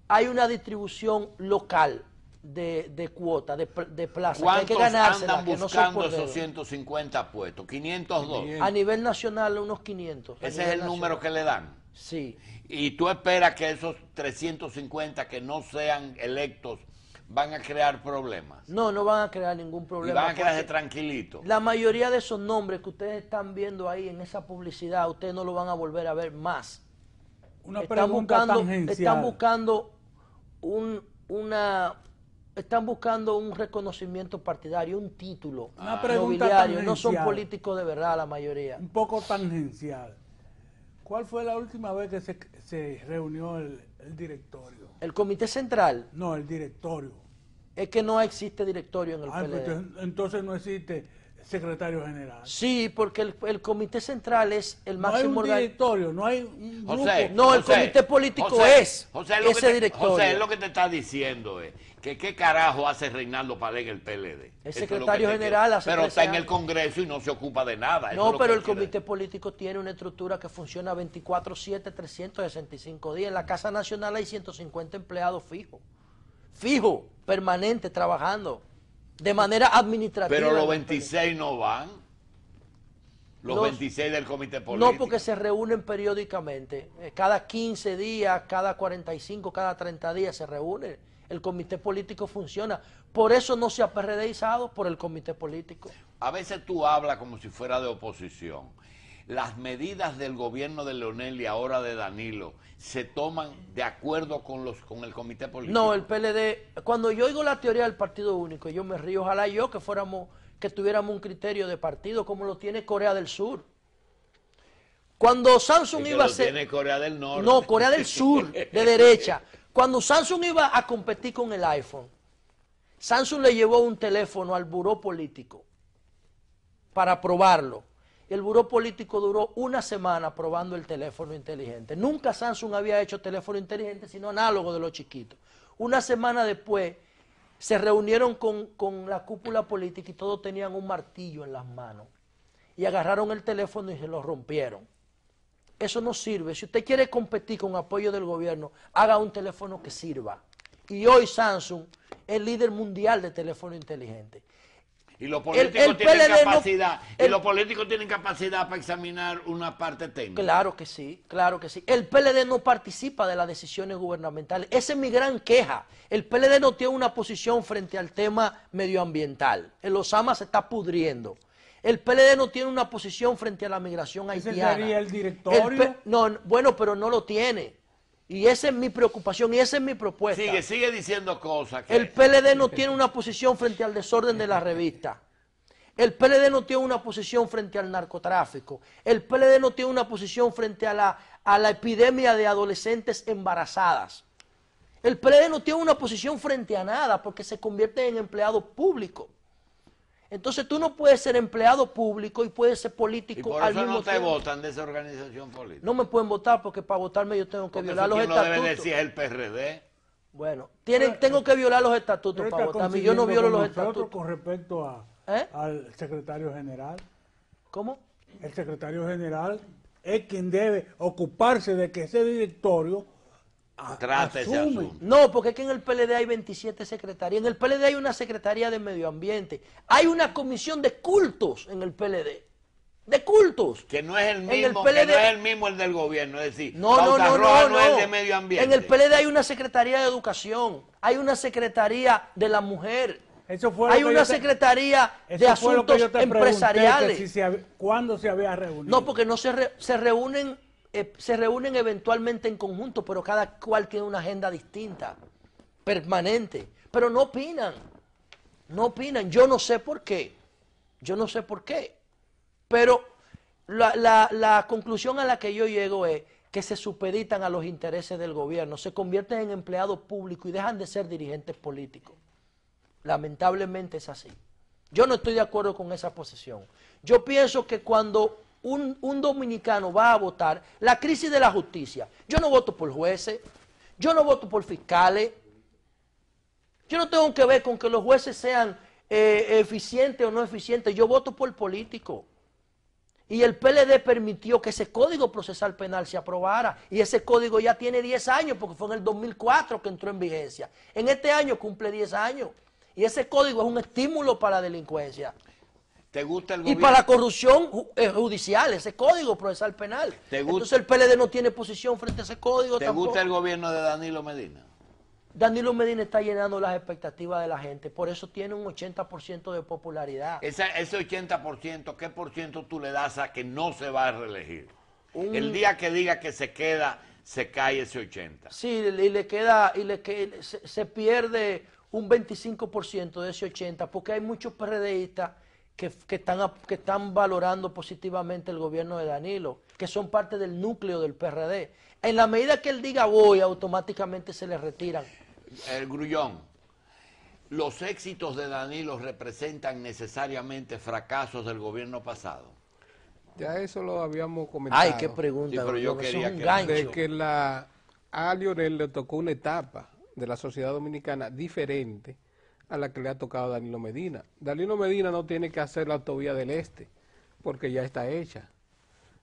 hay una distribución local de cuotas, de plazas. Que hay que ¿Cuántos ganárselas, andan que no son buscando por esos dedo. 150 puestos? 502. A nivel nacional, unos 500. a Ese es nivel el número nacional. que le dan. Sí. Y tú esperas que esos 350 que no sean electos van a crear problemas. No, no van a crear ningún Y problema. van a quedarse porque tranquilitos. la mayoría de esos nombres que ustedes están viendo ahí en esa publicidad, ustedes no lo van a volver a ver más. Una Están pregunta buscando, tangencial. están buscando un reconocimiento partidario, un título Una pregunta nobiliario. No son tangencial. políticos de verdad la mayoría. Un poco tangencial. ¿Cuál fue la última vez que se reunió el directorio? El comité central, No, el directorio. es que no existe directorio en el Pues, PLD. entonces no existe secretario general. Sí, porque el comité central es el No hay máximo un organismo. directorio, no hay un grupo. José, No, el José, comité político José, es José, lo que ese te- directorio. José, lo que te está diciendo es que qué carajo hace Reinaldo Pared en el PLD. El Eso es secretario lo que te general quiero. hace Pero 13 está en el años. Congreso y no se ocupa de nada. Eso No, es lo pero que el quiere. comité político tiene una estructura que funciona 24/7, 365 días. En la Casa Nacional hay 150 empleados fijos, permanentes, trabajando, de manera administrativa. Pero los 26 no van. Los 26 del comité político. No, porque se reúnen periódicamente. Cada 15 días, cada 45, cada 30 días se reúne. El comité político funciona. Por eso no se ha PRDizado, por el comité político. A veces tú hablas como si fuera de oposición. Las medidas del gobierno de Leonel y ahora de Danilo se toman de acuerdo con el comité político. No, el PLD, cuando yo oigo la teoría del partido único, yo me río. Ojalá yo que tuviéramos un criterio de partido como lo tiene Corea del Sur. Cuando Samsung Es que iba a lo ser... tiene Corea del Norte. No, Corea del Sur, de derecha. Cuando Samsung iba a competir con el iPhone, Samsung le llevó un teléfono al buró político para probarlo. El buró político duró una semana probando el teléfono inteligente. Nunca Samsung había hecho teléfono inteligente, sino análogo de los chiquitos. Una semana después se reunieron con la cúpula política y todos tenían un martillo en las manos. Y agarraron el teléfono y se lo rompieron. Eso no sirve. Si usted quiere competir con apoyo del gobierno, haga un teléfono que sirva. Y hoy Samsung es líder mundial de teléfono inteligente. Y los políticos el tienen PLD capacidad. no- y los políticos tienen capacidad para examinar una parte técnica. Claro que sí, claro que sí. El PLD no participa de las decisiones gubernamentales. Esa es mi gran queja. El PLD no tiene una posición frente al tema medioambiental. El Osama se está pudriendo. El PLD no tiene una posición frente a la migración ¿Ese haitiana. sería el directorio? No, bueno, pero no lo tiene. Y esa es mi preocupación y esa es mi propuesta. Sigue diciendo cosas que... El PLD no tiene una posición frente al desorden de la revista. El PLD no tiene una posición frente al narcotráfico. El PLD no tiene una posición frente a la epidemia de adolescentes embarazadas. El PLD no tiene una posición frente a nada porque se convierte en empleado público. Entonces tú no puedes ser empleado público y puedes ser Y político por al eso mismo no te tiempo. votan de esa organización política. No me pueden votar porque para votarme yo tengo que Porque violar eso los quien lo debe estatutos. decir es el PRD. Bueno, tengo que violar los estatutos Pero para está votarme. Yo no violo coincidiendo los con nosotros estatutos. con respecto ¿Eh? al secretario general. ¿Cómo? El secretario general es quien debe ocuparse de que ese directorio Trate ese asume. asunto. No, porque es que en el PLD hay 27 secretarías. En el PLD hay una secretaría de medio ambiente. Hay una comisión de cultos en el PLD. De cultos. Que no es el En mismo, el PLD que no es el mismo el del gobierno, es decir, No, Pauta Roja no es el de medio ambiente. En el PLD hay una secretaría de educación. Hay una secretaría de la mujer. Eso fue lo Hay que una yo te- secretaría de Eso fue lo que asuntos yo te pregunté, empresariales. que si ¿cuándo se había reunido? No, porque no se reúnen eventualmente en conjunto, pero cada cual tiene una agenda distinta, permanente. Pero no opinan. No opinan. Yo no sé por qué. Yo no sé por qué. Pero la conclusión a la que yo llego es que se supeditan a los intereses del gobierno, se convierten en empleados públicos y dejan de ser dirigentes políticos. Lamentablemente es así. Yo no estoy de acuerdo con esa posición. Yo pienso que cuando un dominicano va a votar, la crisis de la justicia, yo no voto por jueces, yo no voto por fiscales, yo no tengo que ver con que los jueces sean eficientes o no eficientes, yo voto por políticos. Y el PLD permitió que ese Código Procesal Penal se aprobara. Y ese código ya tiene 10 años, porque fue en el 2004 que entró en vigencia. En este año cumple 10 años. Y ese código es un estímulo para la delincuencia. ¿Te gusta el Y gobierno? para la corrupción judicial, ese Código Procesal Penal. ¿Te gusta- Entonces el PLD no tiene posición frente a ese código ¿Te tampoco. gusta el gobierno de Danilo Medina? Danilo Medina está llenando las expectativas de la gente. Por eso tiene un 80% de popularidad. Ese 80%, ¿qué por ciento tú le das a que no se va a reelegir? El día que diga que se queda, se cae ese 80%. Sí, se pierde un 25% de ese 80%, porque hay muchos PRDistas que están valorando positivamente el gobierno de Danilo, que son parte del núcleo del PRD. En la medida que él diga voy, automáticamente se le retiran. El Grullón, ¿los éxitos de Danilo representan necesariamente fracasos del gobierno pasado? Ya eso lo habíamos comentado. Ay, qué pregunta. Sí, pero yo Bruno, eso quería es un que- gancho. De que a Lionel le tocó una etapa de la sociedad dominicana diferente a la que le ha tocado a Danilo Medina. Danilo Medina no tiene que hacer la autovía del Este, porque ya está hecha.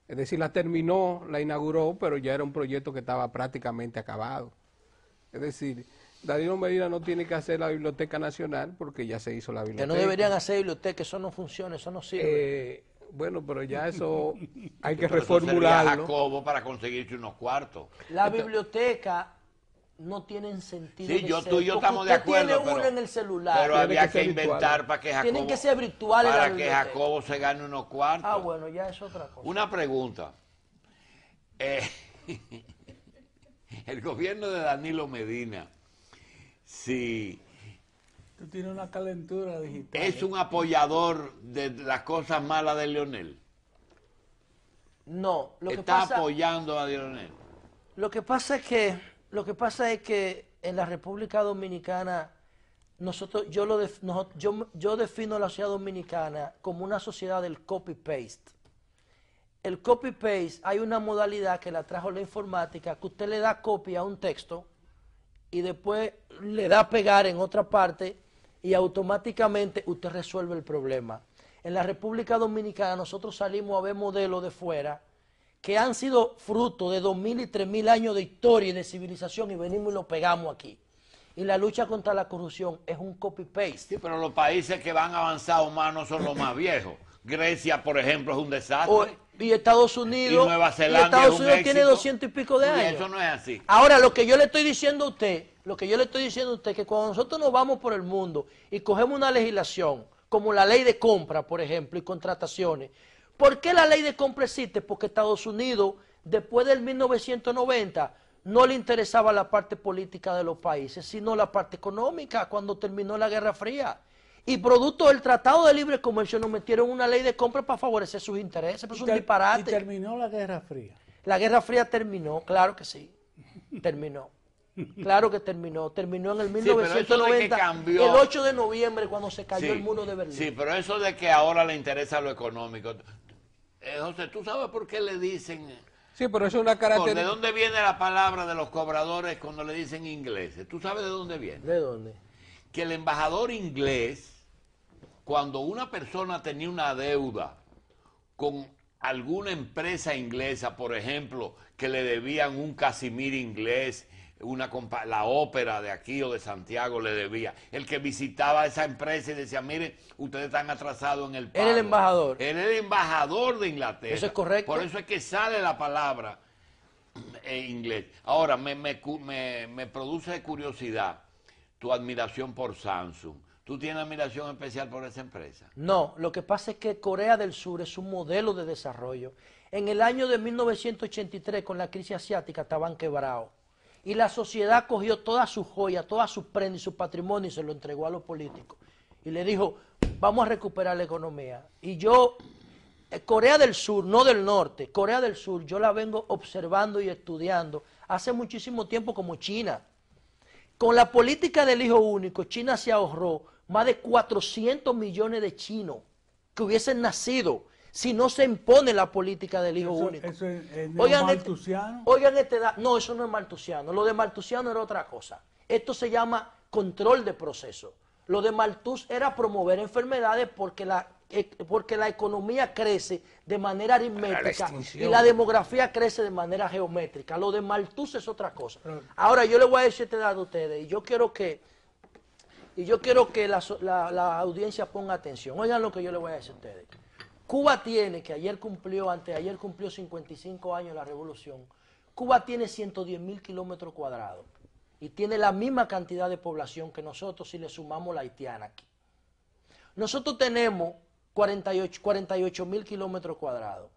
Es decir, la terminó, la inauguró, pero ya era un proyecto que estaba prácticamente acabado. Es decir, Danilo Medina no tiene que hacer la Biblioteca Nacional, porque ya se hizo la Que biblioteca. no deberían hacer biblioteca, eso no funciona, eso no sirve. Bueno, pero ya eso hay que Pero eso servía a reformularlo. Jacobo para conseguirse unos cuartos. La biblioteca no tienen sentido. Sí, de yo, ser, tú y yo porque estamos de usted acuerdo, tiene pero, uno en el celular. pero Tiene había que ser que inventar virtual. para que Jacobo, Tienen que ser virtuales para la que biblioteca. Jacobo se gane unos cuartos. Ah, bueno, ya es otra cosa. Una pregunta. El gobierno de Danilo Medina, si Tú tienes una calentura digital. es un apoyador de las cosas malas de Leonel, No, está apoyando a Leonel. lo que pasa es que en la República Dominicana yo defino a la sociedad dominicana como una sociedad del copy-paste. El copy-paste, hay una modalidad que la trajo la informática, que usted le da copia a un texto y después le da pegar en otra parte y automáticamente usted resuelve el problema. En la República Dominicana nosotros salimos a ver modelos de fuera que han sido fruto de 2000 y 3000 años de historia y de civilización y venimos y lo pegamos aquí. Y la lucha contra la corrupción es un copy-paste. Sí, pero los países que van avanzados más no son los más viejos. Grecia, por ejemplo, es un desastre. Y Estados Unidos, Y Nueva Zelanda Estados es un Unidos tiene éxito. 200 y pico de Y años. eso no es así. Ahora, lo que yo le estoy diciendo a usted, que cuando nosotros nos vamos por el mundo y cogemos una legislación, como la ley de compra, por ejemplo, y contrataciones, ¿por qué la ley de compra existe? Porque Estados Unidos, después del 1990, no le interesaba la parte política de los países, sino la parte económica, cuando terminó la Guerra Fría. Y producto del Tratado de Libre Comercio nos metieron una ley de compra para favorecer sus intereses, pero es un disparate. Y terminó la Guerra Fría. La Guerra Fría terminó, claro que sí, terminó. Claro que terminó en el pero eso de que 1990, cambió- el 8 de noviembre cuando se cayó Sí, el muro de Berlín. Sí, pero eso de que ahora le interesa lo económico. José, ¿tú sabes por qué le dicen? Sí, pero eso es una ¿De característica. dónde viene la palabra de los cobradores cuando le dicen ingleses? ¿Tú sabes de dónde viene? ¿De dónde? Que el embajador inglés, cuando una persona tenía una deuda con alguna empresa inglesa, por ejemplo, que le debían un Casimir inglés, la ópera de aquí o de Santiago le debía, el que visitaba esa empresa y decía, mire, ustedes están atrasados en el pago. Era el embajador. Era el embajador de Inglaterra. Eso es correcto. Por eso es que sale la palabra inglés. Ahora, me produce curiosidad tu admiración por Samsung. ¿Tú tienes admiración especial por esa empresa? No, lo que pasa es que Corea del Sur es un modelo de desarrollo. En el año de 1983, con la crisis asiática, estaban quebrados. Y la sociedad cogió toda su joya, toda su prenda y su patrimonio y se lo entregó a los políticos. Y le dijo, vamos a recuperar la economía. Y yo, Corea del Sur, no del norte, Corea del Sur, yo la vengo observando y estudiando hace muchísimo tiempo como China. Con la política del hijo único, China se ahorró más de 400 millones de chinos que hubiesen nacido si no se impone la política del hijo único. Eso es Oigan maltusiano. no, eso no es maltusiano. Lo de maltusiano era otra cosa. Esto se llama control de proceso. Lo de Malthus era promover enfermedades porque la economía crece de manera aritmética y la demografía crece de manera geométrica. Lo de Malthus es otra cosa. Ahora yo le voy a decir este dato a ustedes y yo quiero que la audiencia ponga atención. Oigan lo que yo le voy a decir a ustedes. Cuba tiene, que anteayer cumplió 55 años la revolución, Cuba tiene 110.000 kilómetros cuadrados y tiene la misma cantidad de población que nosotros si le sumamos la haitiana aquí. Nosotros tenemos 48.000 kilómetros cuadrados.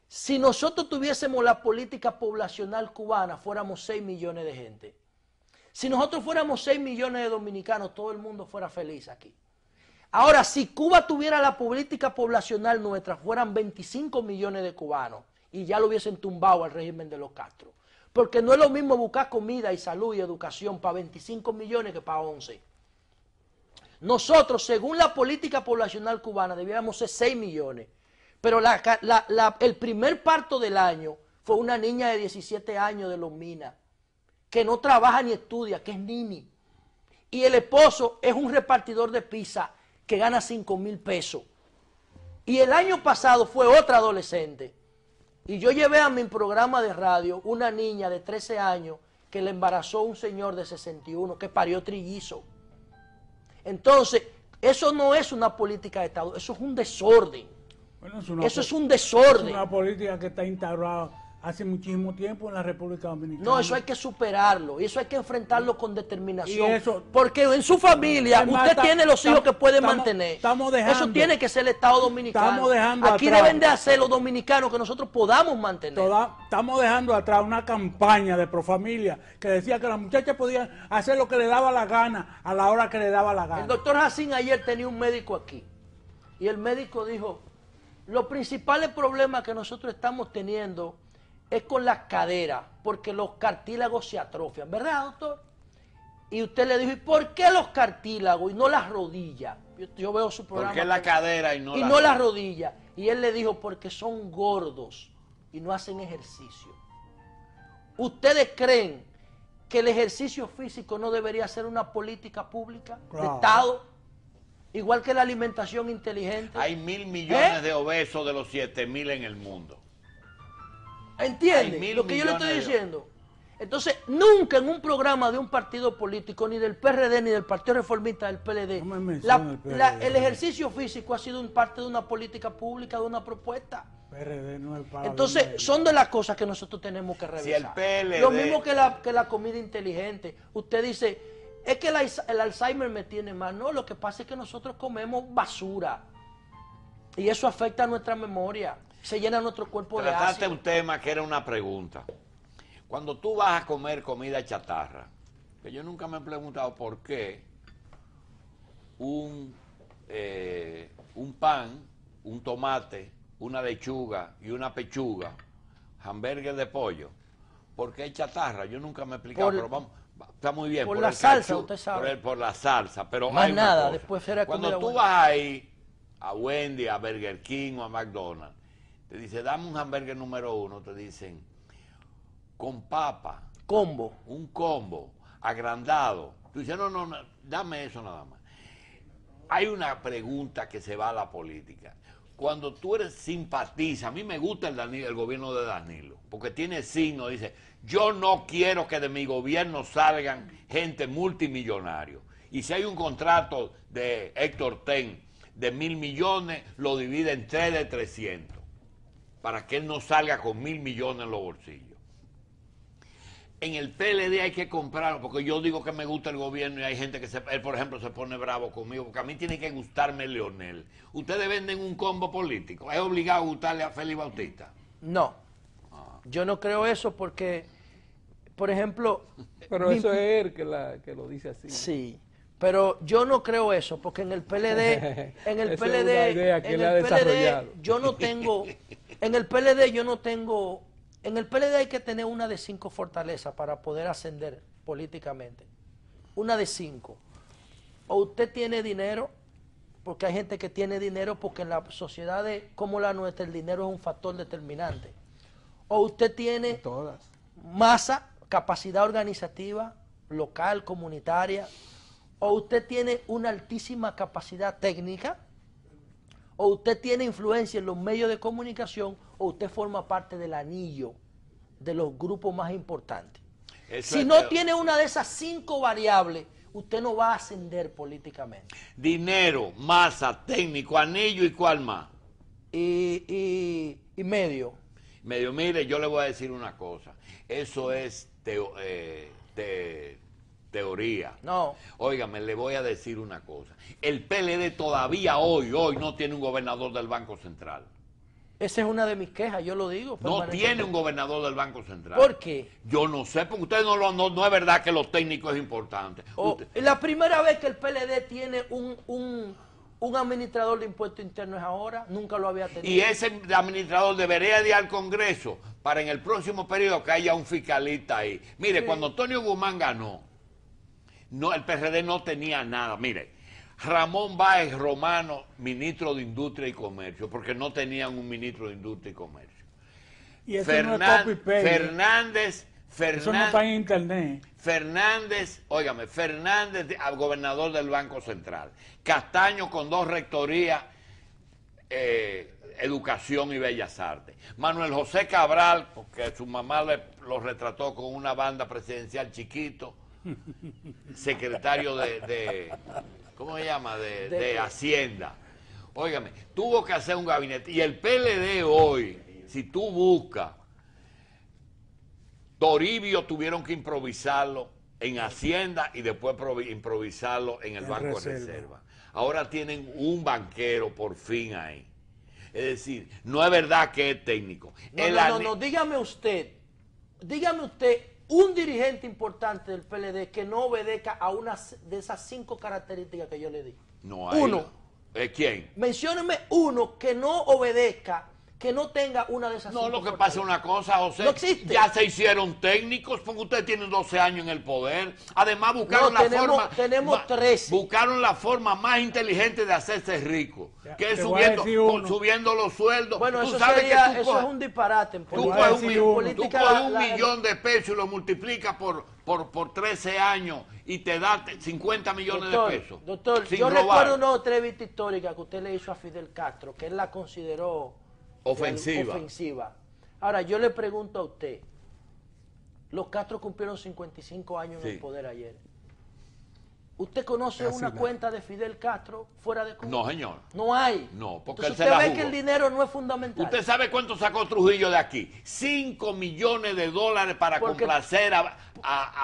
Si nosotros tuviésemos la política poblacional cubana, fuéramos 6 millones de gente. Si nosotros fuéramos 6 millones de dominicanos, todo el mundo fuera feliz aquí. Ahora, si Cuba tuviera la política poblacional nuestra, fueran 25 millones de cubanos y ya lo hubiesen tumbado al régimen de los Castro. Porque no es lo mismo buscar comida y salud y educación para 25 millones que para 11. Nosotros, según la política poblacional cubana, debíamos ser 6 millones. Pero el primer parto del año fue una niña de 17 años de Los Minas, que no trabaja ni estudia, que es nini. Y el esposo es un repartidor de pizza que gana 5,000 pesos. Y el año pasado fue otra adolescente. Y yo llevé a mi programa de radio una niña de 13 años que le embarazó un señor de 61 que parió trillizo. Entonces, eso no es una política de Estado, eso es un desorden. Bueno, eso es un desorden. Es una política que está instaurada hace muchísimo tiempo en la República Dominicana. No, eso hay que superarlo, y eso hay que enfrentarlo con determinación. Y eso, porque en su familia usted tiene los hijos que puede mantener. Eso tiene que ser el Estado dominicano. Aquí atrás, deben de hacer los dominicanos que nosotros podamos mantener. Estamos dejando atrás una campaña de Profamilia que decía que las muchachas podían hacer lo que le daba la gana a la hora que le daba la gana. El doctor Jacín ayer tenía un médico aquí, y el médico dijo, los principales problemas que nosotros estamos teniendo es con las caderas, porque los cartílagos se atrofian, ¿verdad, doctor? Y usted le dijo, ¿y por qué los cartílagos y no las rodillas? Yo veo su programa. ¿Por qué la cadera y no las rodillas? Y él le dijo, porque son gordos y no hacen ejercicio. ¿Ustedes creen que el ejercicio físico no debería ser una política pública de Estado? Igual que la alimentación inteligente. Hay 1.000 millones de obesos de los 7.000 en el mundo. ¿Entiende lo que yo le estoy diciendo? Entonces, nunca en un programa de un partido político, ni del PRD, ni del Partido Reformista, del PLD, el ejercicio físico ha sido parte de una política pública, de una propuesta. PRD no es para Entonces, son de las cosas que nosotros tenemos que revisar. Si el PLD... Lo mismo que la comida inteligente. Usted dice, es que el Alzheimer me tiene mal. No, lo que pasa es que nosotros comemos basura. Y eso afecta a nuestra memoria. Se llena nuestro cuerpo de ácido. Trataste un tema que era una pregunta. Cuando tú vas a comer comida chatarra, que yo nunca me he preguntado por qué un pan, un tomate, una lechuga y una pechuga, hamburgues de pollo, ¿por qué chatarra? Yo nunca me he explicado, pero vamos, está muy bien. Por la salsa, usted sabe. Por la salsa, pero más hay una nada, cosa. después será cuando tú vas ahí a Wendy, a Burger King o a McDonald's, te dice, dame un hamburger número 1, te dicen, con papa. Combo. Un combo, agrandado. Tú dices, no, dame eso nada más. Hay una pregunta que se va a la política. Cuando tú eres simpatiza, a mí me gusta el gobierno de Danilo, porque tiene signo, dice, yo no quiero que de mi gobierno salgan gente multimillonario. Y si hay un contrato de Héctor Ten de 1.000 millones, lo divide en 3 de 300, para que él no salga con 1.000 millones en los bolsillos. En el PLD hay que comprarlo, porque yo digo que me gusta el gobierno y hay gente que, él por ejemplo, se pone bravo conmigo, porque a mí tiene que gustarme Leonel. ¿Ustedes venden un combo político? ¿Es obligado a gustarle a Félix Bautista? No. Yo no creo eso porque, por ejemplo... Pero eso es él que lo dice así. Sí, pero yo no creo eso, porque en el PLD... En el PLD, es una idea que en él ha el PLD desarrollado. yo no tengo... En el PLD yo no tengo... En el PLD hay que tener una de 5 fortalezas para poder ascender políticamente. Una de 5. O usted tiene dinero, porque hay gente que tiene dinero, porque en las sociedades como la nuestra el dinero es un factor determinante. O usted tiene masa, capacidad organizativa, local, comunitaria. O usted tiene una altísima capacidad técnica. O usted tiene influencia en los medios de comunicación, o usted forma parte del anillo de los grupos más importantes. Si no tiene una de esas 5 variables, usted no va a ascender políticamente. Dinero, masa, técnico, anillo y cuál más. Y medio. Medio, mire, yo le voy a decir una cosa. Eso es teoría. No. Óigame, le voy a decir una cosa. El PLD todavía hoy no tiene un gobernador del Banco Central. Esa es una de mis quejas, yo lo digo. No tiene un gobernador del Banco Central. ¿Por qué? Yo no sé, porque ustedes no es verdad que los técnicos es importante. Es la primera vez que el PLD tiene un Un administrador de impuestos internos es ahora, nunca lo había tenido. Y ese administrador debería ir al Congreso para en el próximo periodo que haya un fiscalista ahí. Mire, cuando Antonio Guzmán ganó, el PRD no tenía nada. Mire, Ramón Báez Romano, ministro de Industria y Comercio, porque no tenían un ministro de Industria y Comercio. Y eso no es copy-paste. Fernández, Eso no está en internet. Fernández, gobernador del Banco Central. Castaño con 2 rectorías, Educación y Bellas Artes. Manuel José Cabral, porque su mamá lo retrató con una banda presidencial chiquito, secretario de ¿cómo se llama? De Hacienda. Óigame, tuvo que hacer un gabinete. Y el PLD hoy, si tú buscas, Toribio tuvieron que improvisarlo en Hacienda y después improvisarlo en el Banco de Reserva. Ahora tienen un banquero por fin ahí. Es decir, no es verdad que es técnico. No, dígame usted un dirigente importante del PLD que no obedezca a una de esas 5 características que yo le di. No hay. Uno. ¿Quién? Mencióneme uno que no obedezca, que no tenga una de esas 5 No, lo que pasa es una cosa, José. No existe. Ya se hicieron técnicos porque ustedes tienen 12 años en el poder. Además buscaron tenemos 13. Buscaron la forma más inteligente de hacerse rico, que es te voy a decir subiendo los sueldos. Bueno, Tú eso, sabes sería, que eso es un disparate. En tú política. coges un La- millón de pesos y lo multiplicas por 13 años y te da 50 millones Doctor, de pesos. Doctor, sin yo robar. recuerdo una entrevista histórica que usted le hizo a Fidel Castro, que él la consideró ofensiva. Ahora, yo le pregunto a usted, los Castro cumplieron 55 años en el poder ayer. ¿Usted conoce Casi una nada. cuenta de Fidel Castro fuera de Cuba? No, señor. No hay. No, porque Entonces él se la usted ve jugó. que el dinero no es fundamental. ¿Usted sabe cuánto sacó Trujillo de aquí? 5 millones de dólares para Porque- complacer a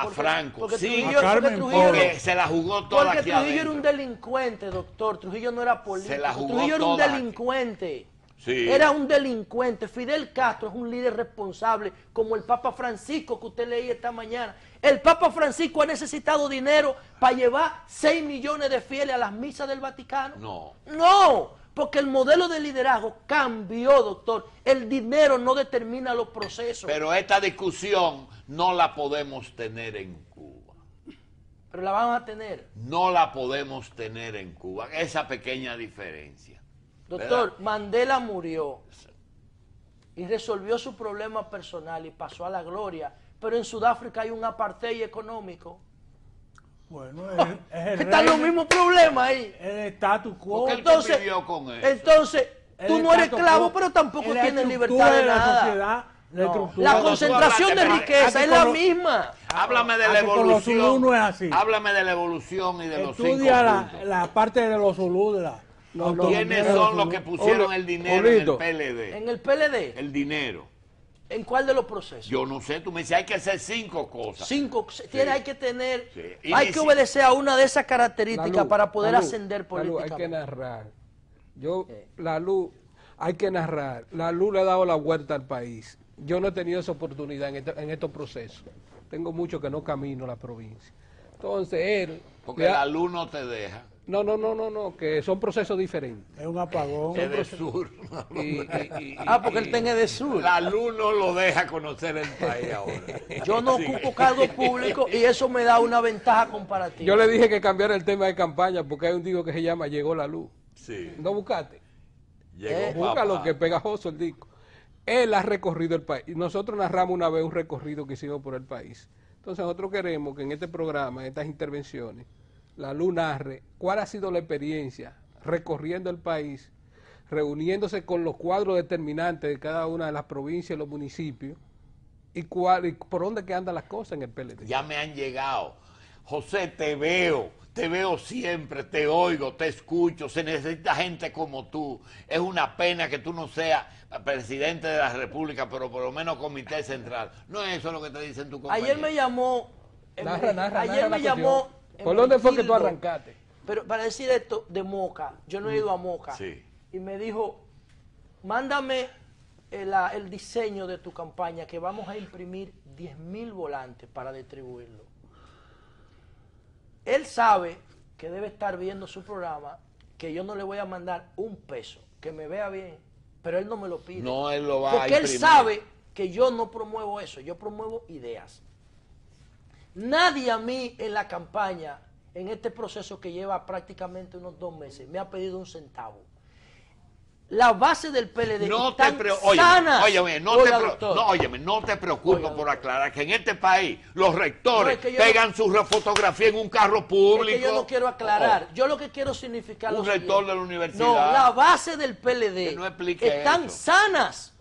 Porque- Franco. porque Sí, Trujillo- A Carmen porque Trujillo- Polo. porque se la jugó toda Porque aquí Trujillo era adentro. un delincuente, doctor. Trujillo no era político. Se la jugó Trujillo era un toda aquí. delincuente. Sí. Era un delincuente. Fidel Castro es un líder responsable, como el Papa Francisco que usted leía esta mañana. El Papa Francisco ha necesitado dinero para llevar 6 millones de fieles a las misas del Vaticano. No. No, porque el modelo de liderazgo cambió, doctor. El dinero no determina los procesos. Pero esta discusión no la podemos tener en Cuba. Pero la van a tener. No la podemos tener en Cuba. Esa pequeña diferencia. Doctor, ¿Verdad? Mandela murió y resolvió su problema personal y pasó a la gloria. Pero en Sudáfrica hay un apartheid económico. Bueno, es el Están los régimen, mismos problemas ahí. el status quo. Porque él convivió con eso. Entonces, el tú no eres status esclavo, quo, pero tampoco la tienes estructura libertad de la nada. sociedad, la No, estructura. la Cuando tú concentración de hablas- riqueza aquí es con la los- misma. Háblame de la Aquí con los zulú evolución. no es así. Háblame de la evolución y de los 5 Estudia puntos. la parte de los zulú, de la ¿Quiénes son los que pusieron el dinero en el PLD? En el PLD, El dinero. ¿en cuál de los procesos? Yo no sé, tú me dices, hay que hacer 5 cosas. Hay que tener, Sí. hay que obedecer a una de esas características La luz, para poder la luz, ascender la luz, hay que políticamente. narrar. La luz, hay que narrar. La luz le ha dado la vuelta al país. Yo no he tenido esa oportunidad en estos procesos. Tengo mucho que no camino la provincia. Entonces él... Porque le ha- la luz no te deja. No, que son procesos diferentes. es un apagón. Es de sur. Porque él tiene de sur. La luz no lo deja conocer el país ahora. Yo no Sigue. ocupo cargo público y eso me da una ventaja comparativa. Yo le dije que cambiara el tema de campaña porque hay un disco que se llama Llegó la luz. Sí. No buscaste. Llegó Búscalo, papá. que es pegajoso el disco. Él ha recorrido el país. Y nosotros narramos una vez un recorrido que hicimos por el país. Entonces nosotros queremos que en este programa, en estas intervenciones, la luz narre cuál ha sido la experiencia recorriendo el país, reuniéndose con los cuadros determinantes de cada una de las provincias y los municipios, y por dónde que andan las cosas en el PLD. Ya me han llegado. José, te veo siempre, te oigo, te escucho. Se necesita gente como tú. Es una pena que tú no seas presidente de la República, pero por lo menos comité central. No es eso lo que te dicen tu compañero. Ayer me llamó. Narra ayer la me llamó. cuestión. ¿Por dónde fue que tú Hermenegildo, arrancaste? Pero para decir esto de Moca, yo no he ido a Moca. Sí. Y me dijo, mándame el diseño de tu campaña, que vamos a imprimir 10.000 volantes para distribuirlo. Él sabe que debe estar viendo su programa que yo no le voy a mandar un peso, que me vea bien, pero él no me lo pide. No, él lo va a porque él imprimir. sabe que yo no promuevo eso, yo promuevo ideas. Nadie a mí en la campaña, en este proceso que lleva prácticamente unos 2 meses, me ha pedido un centavo. La base del PLD No están te sanas. óyeme, no te preocupes Oiga, por doctor. aclarar que en este país los rectores No, es que yo pegan su fotografía en un carro público. Es que yo no quiero aclarar. Yo lo que quiero significar Un lo rector siguiente. de la universidad. No, la base del PLD Que no explique están eso. sanas,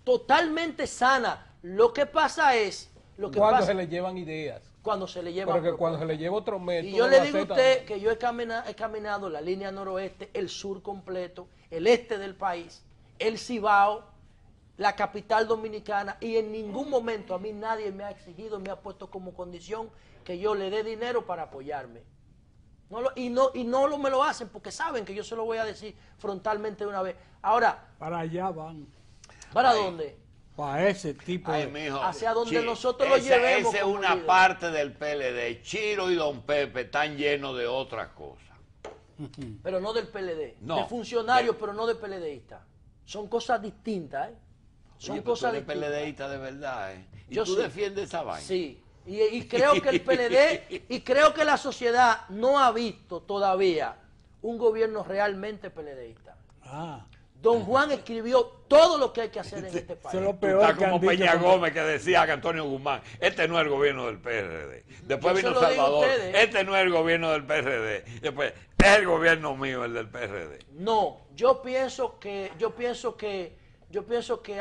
totalmente sanas. Lo que pasa es, Cuando se le llevan ideas. cuando se le lleva. Porque cuando se le lleva otro método. Y yo le lo digo a aceptan. usted que yo he caminado la línea noroeste, el sur completo, el este del país, el Cibao, la capital dominicana, y en ningún momento a mí nadie me ha exigido, me ha puesto como condición que yo le dé dinero para apoyarme. Y no me lo hacen porque saben que yo se lo voy a decir frontalmente de una vez. Ahora, Para allá van, ¿para dónde? para ese tipo Ay, de... mijo, Hacia donde nosotros lo llevemos Esa es como una líder. parte del PLD. Chiro y Don Pepe están llenos de otras cosas. Pero no del PLD. No. De funcionarios, pero no de PLDistas. Son cosas distintas, ¿eh? Son Oye, pero cosas tú eres distintas. PLDista de verdad, ¿eh? Y Yo tú sí. defiendes esa vaina. Sí, y creo que el PLD, y creo que la sociedad no ha visto todavía un gobierno realmente PLDista. Ah, Don Juan escribió todo lo que hay que hacer en este eso país. es lo Tú peor estás que han como dicho. Peña Gómez que decía que Antonio Guzmán, este no es el gobierno del PRD. Después Yo se vino lo digo a Salvador, ustedes. este no es el gobierno del PRD. Después, es el gobierno mío, el del PRD. No, yo pienso que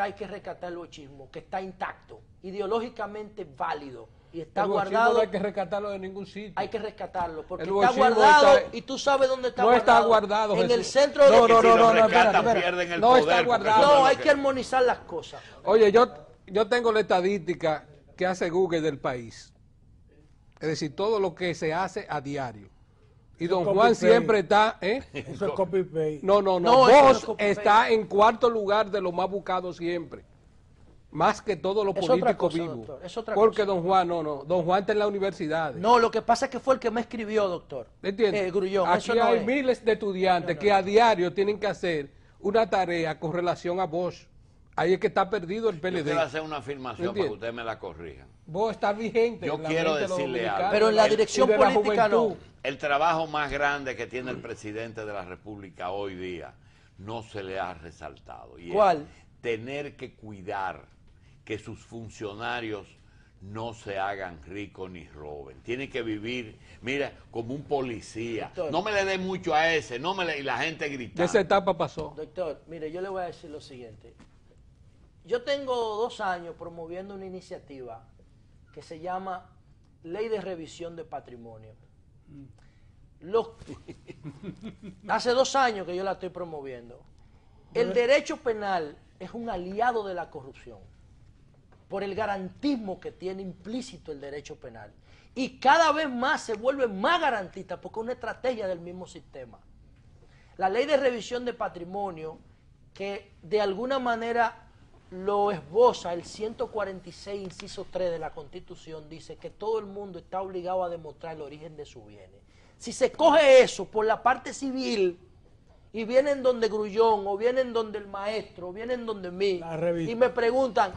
hay que rescatar el bochismo, que está intacto, ideológicamente válido y está El bochismo guardado. no hay que rescatarlo de ningún sitio. Hay que rescatarlo, porque El está bochismo guardado está- y tú sabes dónde está no guardado. está guardado, En el Jesús. centro de... No, Que no, si no, lo no, rescatan, espérate. pierden el No poder. está porque guardado. eso es No, lo hay que armonizar las cosas. Oye, yo tengo la estadística que hace Google del país. Es decir, todo lo que se hace a diario. Y Eso don es Juan copy-paste. siempre está... Eso es copy-paste. No, No, eso no es Vos copy-paste. está en cuarto lugar de lo más buscado siempre. Más que todos los Es otra políticos cosa, vivos. doctor, es otra Porque cosa. don Juan, Don Juan está en la universidad. No, lo que pasa es que fue el que me escribió, doctor. ¿Entiendes? Grullón, Aquí eso no hay es. miles de estudiantes que a diario tienen que hacer una tarea con relación a vos. Ahí es que está perdido el Yo PLD. quiero hacer una afirmación para que ¿Entiendes? ustedes me la corrijan. Vos estás vigente. Yo en la quiero mente de los decirle algo. dominicanos Pero en la y dirección de la política no. juventud. El trabajo más grande que tiene el presidente de la República hoy día no se le ha resaltado. Y es ¿Cuál? tener que cuidar que sus funcionarios no se hagan ricos ni roben. Tiene que vivir, mira, como un policía. Doctor. No me le dé mucho a ese, y la gente De gritando. esa etapa pasó. Doctor, mire, yo le voy a decir lo siguiente. Yo tengo 2 años promoviendo una iniciativa que se llama Ley de Revisión de Patrimonio. Hace 2 años que yo la estoy promoviendo. El derecho penal es un aliado de la corrupción por el garantismo que tiene implícito el derecho penal. Y cada vez más se vuelve más garantista porque es una estrategia del mismo sistema. La ley de revisión de patrimonio, que de alguna manera lo esboza el 146, inciso 3 de la Constitución, dice que todo el mundo está obligado a demostrar el origen de sus bienes. Si se coge eso por la parte civil y vienen donde Grullón, o vienen donde el maestro, o vienen donde mí, La revista. y me preguntan,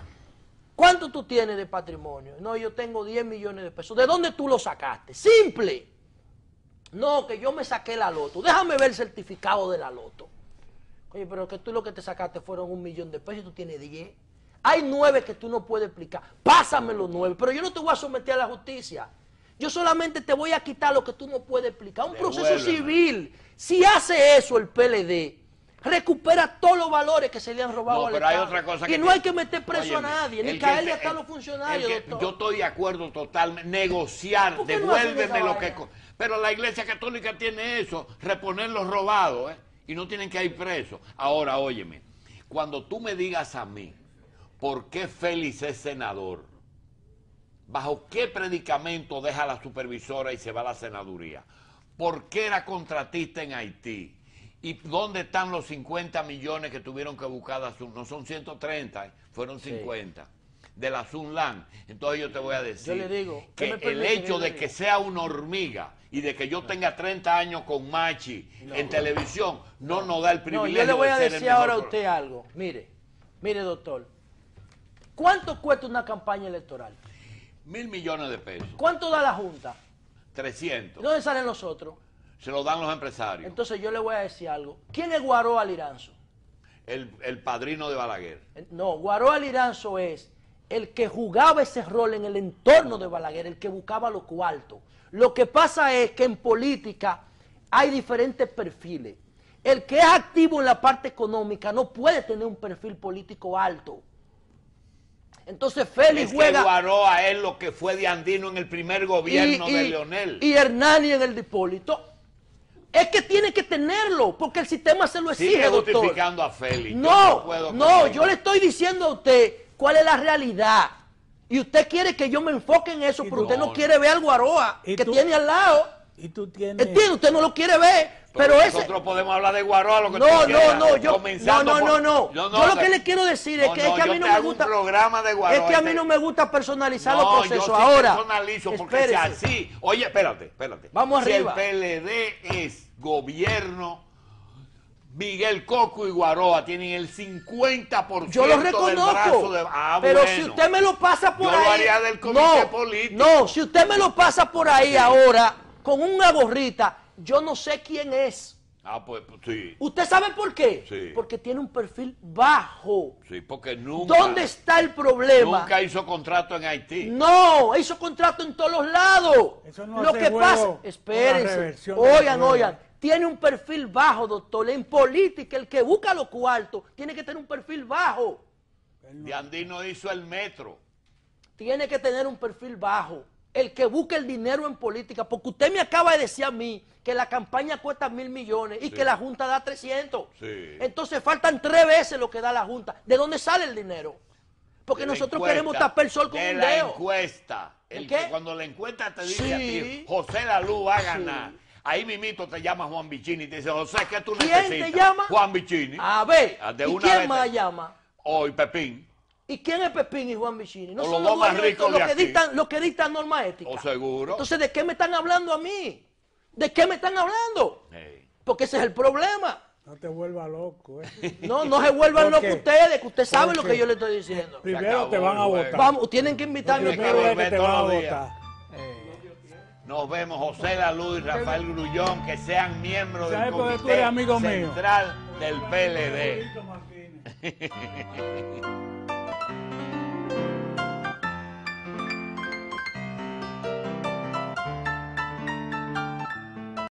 ¿cuánto tú tienes de patrimonio? No, yo tengo 10 millones de pesos. ¿De dónde tú lo sacaste? Simple. No, que yo me saqué la loto. Déjame ver el certificado de la loto. Oye, pero que tú lo que te sacaste fueron 1 millón de pesos y tú tienes 10. Hay 9 que tú no puedes explicar. Pásame los 9, pero yo no te voy a someter a la justicia. Yo solamente te voy a quitar lo que tú no puedes explicar. Un proceso Devuélveme. civil. Si hace eso el PLD, recupera todos los valores que se le han robado No, al pero hay Estado. otra cosa y que no hay que meter preso Óyeme, a nadie, el ni que caerle te- hasta a el- los funcionarios, el que- doctor. Yo estoy de acuerdo totalmente. Negociar, ¿Por qué no hacen devuélveme esa lo que... vaina? Pero la Iglesia Católica tiene eso, reponer los robados, ¿eh? Y no tienen que ir presos. Ahora, óyeme, cuando tú me digas a mí, ¿por qué Félix es senador? ¿Bajo qué predicamento deja la supervisora y se va a la senaduría? ¿Por qué era contratista en Haití? ¿Y dónde están los 50 millones que tuvieron que buscar? No son 130, fueron 50. de la Sunland, entonces yo te voy a decir Yo le digo, ¿qué que me el permite hecho que de le que diga? sea una hormiga y de que yo tenga 30 años con Machi en televisión no nos da el No, privilegio yo le voy de a ser el decir mejor ahora a programa. usted algo. Mire, doctor. ¿Cuánto cuesta una campaña electoral? 1.000 millones de pesos, ¿Cuánto da la Junta? 300, ¿De dónde salen los otros? se lo dan los empresarios, Entonces yo le voy a decir algo. ¿Quién es Guaroa Liranzo? el padrino de Balaguer. No, Guaroa Liranzo es el que jugaba ese rol en el entorno de Balaguer, el que buscaba los cuartos. Lo que pasa es que en política hay diferentes perfiles. El que es activo en la parte económica no puede tener un perfil político alto. Entonces Félix Es que juega... Guaroa es lo que fue de Andino en el primer gobierno de Leonel. Y Hernani en el de Hipólito. Es que tiene que tenerlo, porque el sistema se lo exige, Sigue doctor. justificando a Félix. No, puedo no, contigo. yo le estoy diciendo a usted cuál es la realidad. Y usted quiere que yo me enfoque en eso, Y pero tú- usted no No, quiere ver al Guaroa Y que tú- tiene al lado. Y tú tienes... ¿Entiende? Usted no lo quiere ver. Pero ese... Nosotros podemos hablar de Guaroa lo que No, tú no, quieras, no, yo, comenzando por- no. Yo lo que le quiero decir es No, que, es que a yo mí no te me hago gusta... un programa de Guaroa. Es que a mí no me gusta personalizar los No, procesos. yo sí Ahora, personalizo porque si espérese. así... Oye, espérate. Vamos si arriba. el PLD es gobierno, Miguel Coco y Guaroa tienen el 50% Yo lo del brazo reconozco, de... pero bueno. si usted me lo pasa por Yo ahí... lo haría del comité político. No, si usted me lo pasa por ahí ahora, con una gorrita, yo no sé quién es. Pues sí. ¿Usted sabe por qué? Sí. Porque tiene un perfil bajo. Sí, porque nunca... ¿Dónde está el problema? Nunca hizo contrato en Haití. No, hizo contrato en todos los lados. Eso no Lo hace que juego pasa, con la espérense, reversión del oigan, problema. tiene un perfil bajo, doctor. En política, el que busca los cuartos tiene que tener un perfil bajo. De Andino hizo el metro. Tiene que tener un perfil bajo. El que busca el dinero en política, porque usted me acaba de decir a mí que la campaña cuesta 1.000 millones y que la Junta da 300. Sí. Entonces faltan 3 veces lo que da la Junta. ¿De dónde sale el dinero? Porque De la nosotros encuesta, queremos tapar el sol con de un la dedo. encuesta. ¿El Que qué? cuando la encuesta te dice Sí. a ti, José Lalú va a ganar. Ahí mismito te llama Juan Vicini y te dice, José, ¿qué tú ¿Quién necesitas? te llama? Juan Vicini. A ver, De ¿y una quién vez más te- llama? O y Pepín. ¿Y quién es Pepín y Juan Vicini? No O son los dos más dueños de ricos esto, de aquí. los que dictan normas éticas. O seguro. Entonces, ¿de qué me están hablando a mí? ¿De qué me están hablando? Hey. Porque ese es el problema. No te vuelvas loco, ¿eh? No, no se vuelvan ¿Por locos qué? ustedes, que usted sabe ¿Por lo qué? que yo le estoy diciendo. Primero te acabó van a el juego. votar. Vamos, tienen que invitarme Tiene otra que vez. volver te van a todos los días. votar. Nos vemos, José Lalú y Rafael Grullón, que sean miembros del ¿Sabes por qué tú comité eres amigo mío? central del PLD. Martínez.